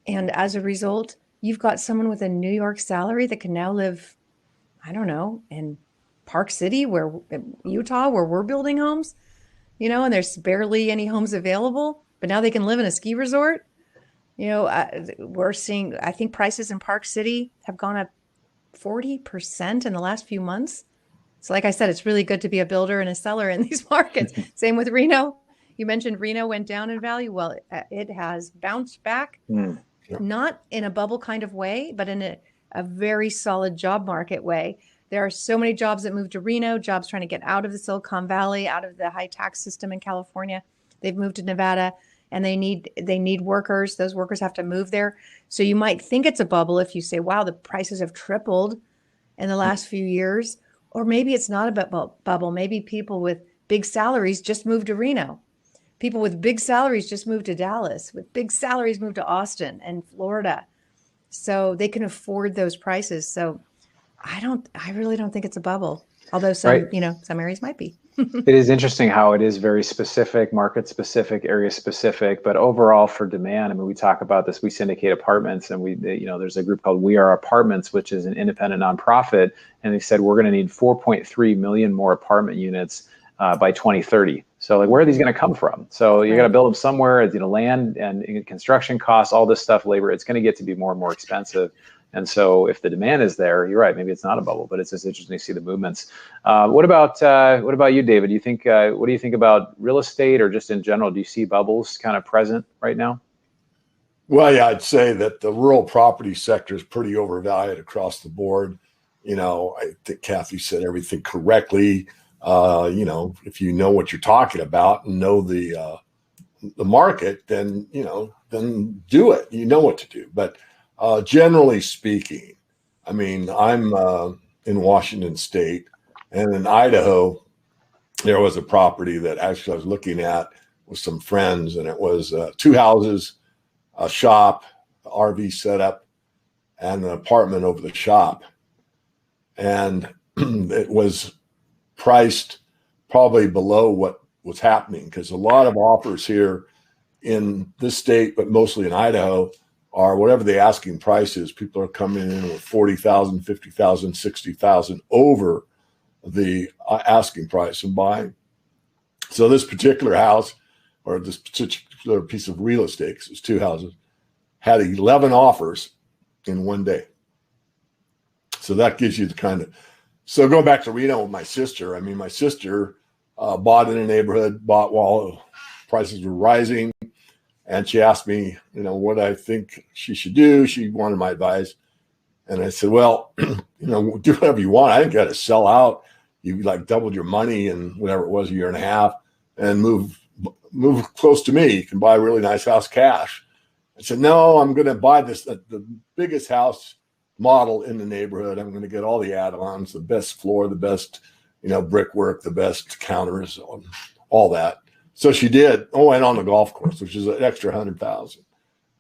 And as a result, you've got someone with a New York salary that can now live, I don't know, in Park City, Utah, where we're building homes, and there's barely any homes available, but now they can live in a ski resort. We're seeing, I think prices in Park City have gone up 40% in the last few months. So like I said, it's really good to be a builder and a seller in these markets. Same with Reno. You mentioned Reno went down in value. Well, it has bounced back, not in a bubble kind of way, but in a very solid job market way. There are so many jobs that moved to Reno, jobs trying to get out of the Silicon Valley, out of the high tax system in California. They've moved to Nevada and they need workers. Those workers have to move there. So you might think it's a bubble if you say, wow, the prices have tripled in the last few years. Or maybe it's not a bubble. Maybe people with big salaries just moved to Reno. People with big salaries just moved to Dallas, with big salaries moved to Austin and Florida. So they can afford those prices. So I really don't think it's a bubble. Although some areas might be. It is interesting how it is very specific, market specific, area specific, but overall for demand, I mean, we talk about this, we syndicate apartments and there's a group called We Are Apartments, which is an independent nonprofit. And they said, we're going to need 4.3 million more apartment units by 2030. So where are these going to come from? So you got to build them somewhere, land and construction costs, all this stuff, labor, it's going to get to be more and more expensive. And so if the demand is there, you're right, maybe it's not a bubble, but it's just interesting to see the movements. What about you, David? Do you think, what do you think about real estate or just in general? Do you see bubbles kind of present right now? Well, yeah, I'd say that the rural property sector is pretty overvalued across the board. I think Kathy said everything correctly. If you know what you're talking about and know the market, then do it. You know what to do. But generally speaking, I mean, I'm in Washington State, and in Idaho, there was a property that actually I was looking at with some friends, and it was 2 houses, a shop, RV setup, and an apartment over the shop. And it was priced probably below what was happening, because a lot of offers here in this state, but mostly in Idaho, are whatever the asking price is. People are coming in with 40,000, 50,000, 60,000 over the asking price and buying. So this particular house, or this particular piece of real estate, 'cause it's 2 houses, had 11 offers in one day. So that gives you the kind of. So going back to Reno with my sister, I mean, my sister bought in a neighborhood, bought while prices were rising, And she asked me, what I think she should do. She wanted my advice. And I said, well, do whatever you want. I didn't got to sell out. You like doubled your money in whatever it was, a year and a half, and move close to me. You can buy a really nice house cash. I said, no, I'm going to buy the biggest house model in the neighborhood. I'm going to get all the add-ons, the best floor, the best, brickwork, the best counters, all that. So she did. Oh, and on the golf course, which is an extra $100,000.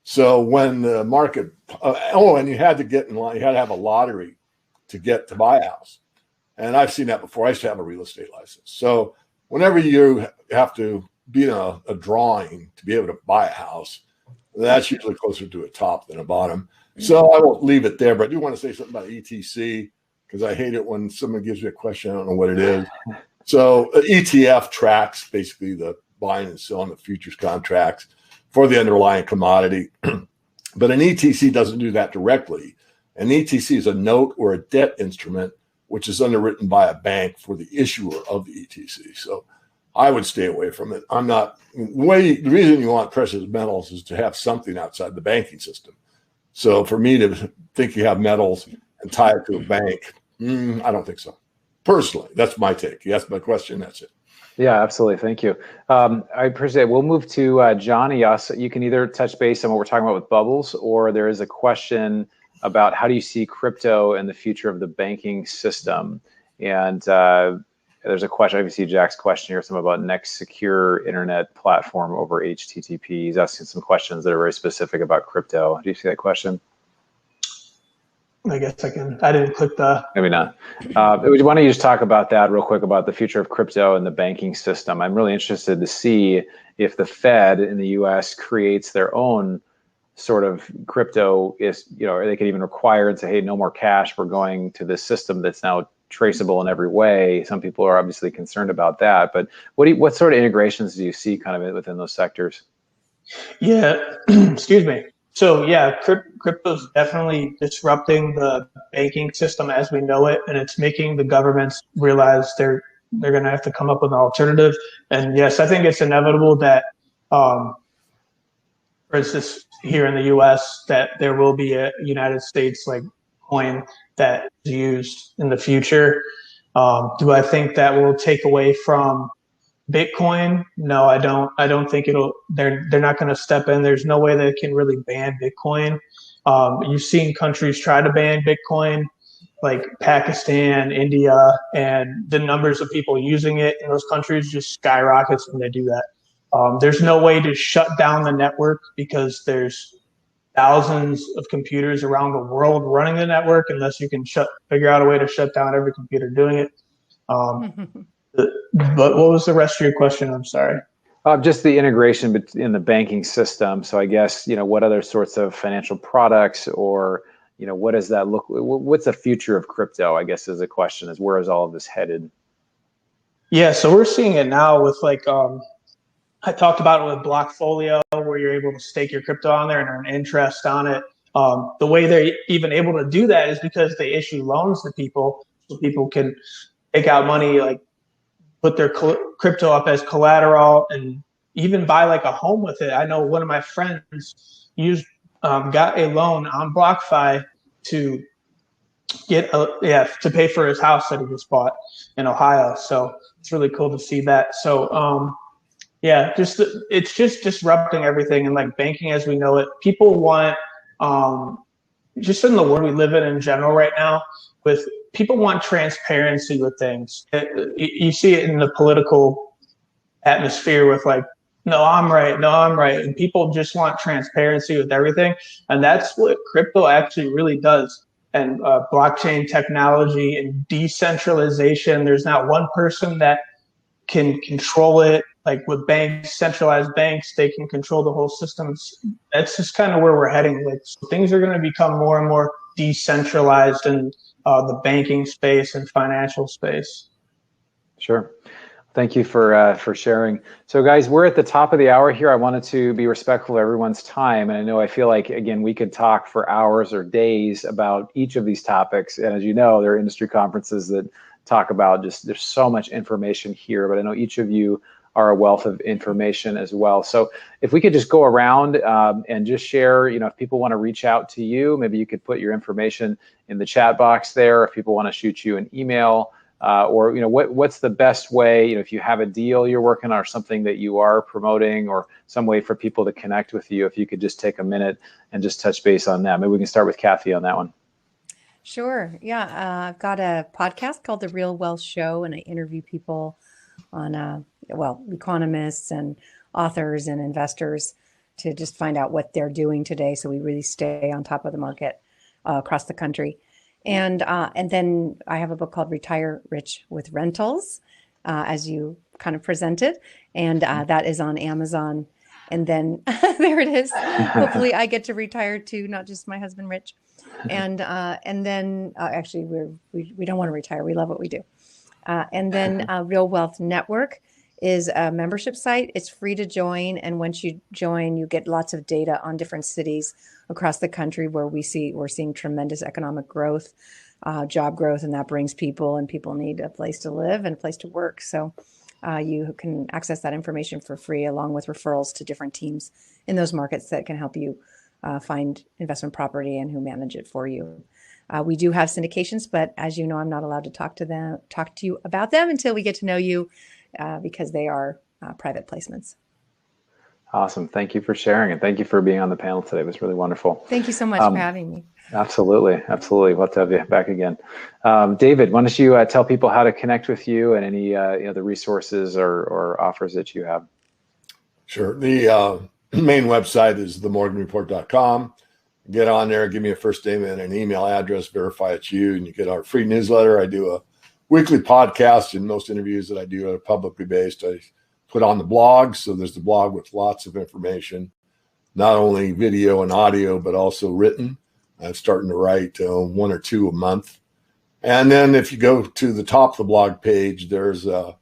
So when the market, and you had to get in line, you had to have a lottery to buy a house. And I've seen that before. I used to have a real estate license. So whenever you have to be in a drawing to be able to buy a house, that's usually closer to a top than a bottom. So I won't leave it there, but I do want to say something about ETC because I hate it when someone gives me a question. I don't know what it is. So ETF tracks basically the buying and selling of futures contracts for the underlying commodity. But an ETC doesn't do that directly. An ETC is a note or a debt instrument which is underwritten by a bank for the issuer of the ETC. So I would stay away from it. The reason you want precious metals is to have something outside the banking system. So for me to think you have metals and tie it to a bank, I don't think so. Personally, that's my take. You asked my question, that's it. Yeah, absolutely. Thank you. I appreciate it. We'll move to Johnny. You can either touch base on what we're talking about with bubbles, or there is a question about how do you see crypto and the future of the banking system. And there's a question, I see Jack's question here, something about next secure internet platform over HTTP. He's asking some questions that are very specific about crypto. Do you see that question? I guess I didn't click the. Maybe not. Why don't you just talk about that real quick, about the future of crypto and the banking system? I'm really interested to see if the Fed in the US creates their own sort of crypto, or they could even require and say, hey, no more cash. We're going to this system that's now traceable in every way. Some people are obviously concerned about that, but what sort of integrations do you see kind of within those sectors? Yeah, excuse me. So yeah, crypto is definitely disrupting the banking system as we know it, and it's making the governments realize they're going to have to come up with an alternative. And yes, I think it's inevitable that, for instance, here in the U.S., that there will be a United States like coin that is used in the future. Do I think that will take away from Bitcoin? No, I don't. I don't think they're not going to step in. There's no way they can really ban Bitcoin. You've seen countries try to ban Bitcoin, like Pakistan, India, and the numbers of people using it in those countries just skyrockets when they do that. There's no way to shut down the network because there's thousands of computers around the world running the network unless you can figure out a way to shut down every computer doing it. But what was the rest of your question? I'm sorry. Just the integration in the banking system. So I guess, what other sorts of financial products, or, what does that look, what's the future of crypto, I guess, is the question, is where is all of this headed? Yeah, so we're seeing it now with I talked about it with Blockfolio, where you're able to stake your crypto on there and earn interest on it. The way they're even able to do that is because they issue loans to people, so people can take out money, like put their crypto up as collateral and even buy like a home with it. I know one of my friends got a loan on BlockFi to to pay for his house that he just bought in Ohio. So it's really cool to see that. So it's just disrupting everything, and like banking as we know it. People want just in the world we live in general right now, people want transparency with things. You see it in the political atmosphere with like, no, I'm right. And people just want transparency with everything. And that's what crypto actually really does. And blockchain technology and decentralization, there's not one person that can control it. Like with banks, centralized banks, they can control the whole system. That's just kind of where we're heading. Like, so things are going to become more and more decentralized in the banking space and financial space. Sure. Thank you for sharing. So guys, we're at the top of the hour here. I wanted to be respectful of everyone's time. And I feel like, again, we could talk for hours or days about each of these topics. And as you know, there are industry conferences that talk about there's so much information here, but I know each of you are a wealth of information as well. So if we could just go around and just share, if people want to reach out to you, maybe you could put your information in the chat box there. If people want to shoot you an email, or what's the best way, if you have a deal you're working on or something that you are promoting, or some way for people to connect with you, if you could just take a minute and just touch base on that. Maybe we can start with Kathy on that one. Sure. Yeah. I've got a podcast called The Real Wealth Show, and I interview people on, economists and authors and investors to just find out what they're doing today. So we really stay on top of the market across the country. And then I have a book called Retire Rich with Rentals, as you kind of presented, and that is on Amazon. And then there it is. Hopefully I get to retire too, not just my husband, Rich. And then actually we don't want to retire. We love what we do. And then Real Wealth Network is a membership site. It's free to join. And once you join, you get lots of data on different cities across the country where we're seeing tremendous economic growth, job growth, and that brings people, and people need a place to live and a place to work. So you can access that information for free, along with referrals to different teams in those markets that can help you find investment property and who manage it for you. We do have syndications, but as you know, I'm not allowed to talk to you about them until we get to know you, because they are private placements. Awesome. Thank you for sharing, and thank you for being on the panel today. It was really wonderful. Thank you so much for having me. Absolutely. We'll have to have you back again. David, why don't you tell people how to connect with you and any the resources or offers that you have? Sure. The main website is themorganreport.com. Get on there, give me a first name and an email address, verify it's you, and you get our free newsletter. I do a weekly podcast, and most interviews that I do are publicly based. I put on the blog, so there's the blog with lots of information, not only video and audio, but also written. I'm starting to write 1 or 2 a month. And then if you go to the top of the blog page, there's a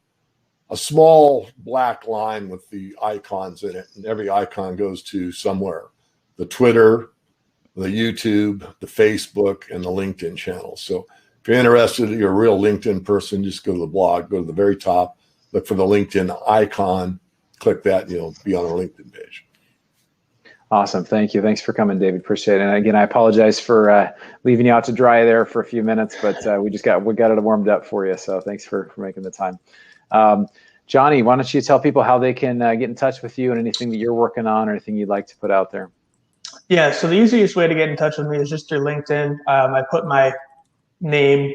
small black line with the icons in it, and every icon goes to somewhere: the Twitter, the YouTube, the Facebook, and the LinkedIn channel. So if you're interested, you're a real LinkedIn person, just go to the blog, go to the very top, look for the LinkedIn icon, click that, and you'll be on our LinkedIn page. Awesome. Thank you. Thanks for coming, David. Appreciate it. And again, I apologize for leaving you out to dry there for a few minutes, but we got it warmed up for you. So thanks for making the time. Johnny, why don't you tell people how they can get in touch with you and anything that you're working on or anything you'd like to put out there? Yeah, so the easiest way to get in touch with me is just through LinkedIn. I put my name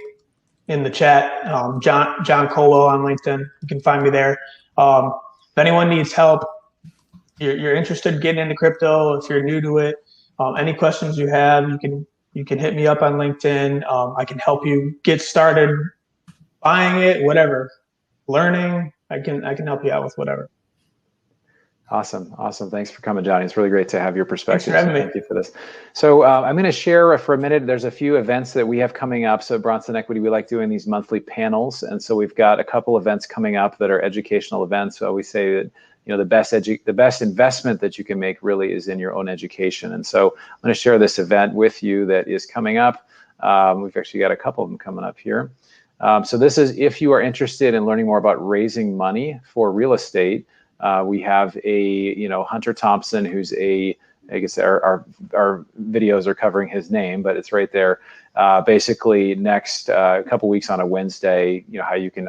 in the chat, John Colwill on LinkedIn. You can find me there. If anyone needs help, you're interested in getting into crypto, if you're new to it, any questions you have, you can hit me up on LinkedIn. I can help you get started buying it, whatever, learning. I can help you out with whatever. Awesome. Thanks for coming, Johnny. It's really great to have your perspective. Thanks for having me. Thank you for this. So I'm going to share for a minute. There's a few events that we have coming up. So Bronson Equity, we like doing these monthly panels. And so we've got a couple events coming up that are educational events. So we say that, the best investment that you can make really is in your own education. And so I'm going to share this event with you that is coming up. We've actually got a couple of them coming up here. So this is if you are interested in learning more about raising money for real estate. We have Hunter Thompson, who's I guess our videos are covering his name, but it's right there. Basically next couple weeks on a Wednesday, how you can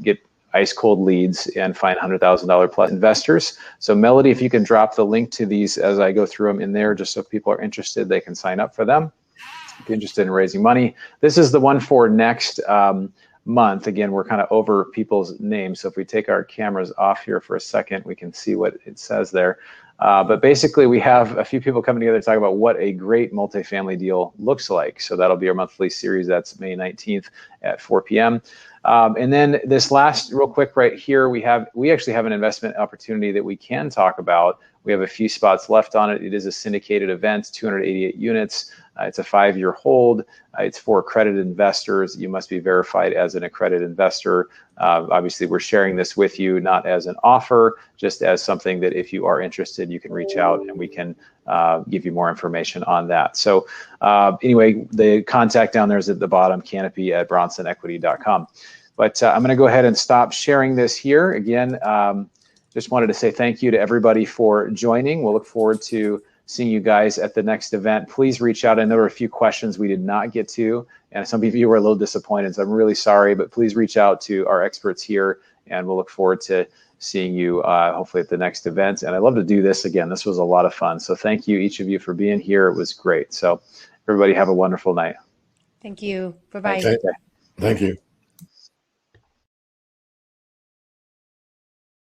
get ice cold leads and find $100,000 plus investors. So Melody, if you can drop the link to these as I go through them in there, just so people are interested, they can sign up for them. If you're interested in raising money, this is the one for next month. Again, we're kind of over people's names. So if we take our cameras off here for a second, we can see what it says there. But basically, we have a few people coming together to talk about what a great multifamily deal looks like. So that'll be our monthly series. That's May 19th at 4 p.m. And then this last real quick right here, we actually have an investment opportunity that we can talk about. We have a few spots left on it. It is a syndicated event, 288 units. It's a 5-year hold. It's for accredited investors. You must be verified as an accredited investor. Obviously, we're sharing this with you, not as an offer, just as something that if you are interested, you can reach out and we can give you more information on that. So anyway, the contact down there is at the bottom, canopy@bronsonequity.com. But I'm going to go ahead and stop sharing this here. Again, just wanted to say thank you to everybody for joining. We'll look forward to seeing you guys at the next event. Please reach out. I know there were a few questions we did not get to, and some of you were a little disappointed, so I'm really sorry, but please reach out to our experts here, and we'll look forward to seeing you hopefully at the next event. And I'd love to do this again. This was a lot of fun. So thank you, each of you, for being here. It was great. So everybody have a wonderful night. Thank you. Bye-bye. Okay. Thank you.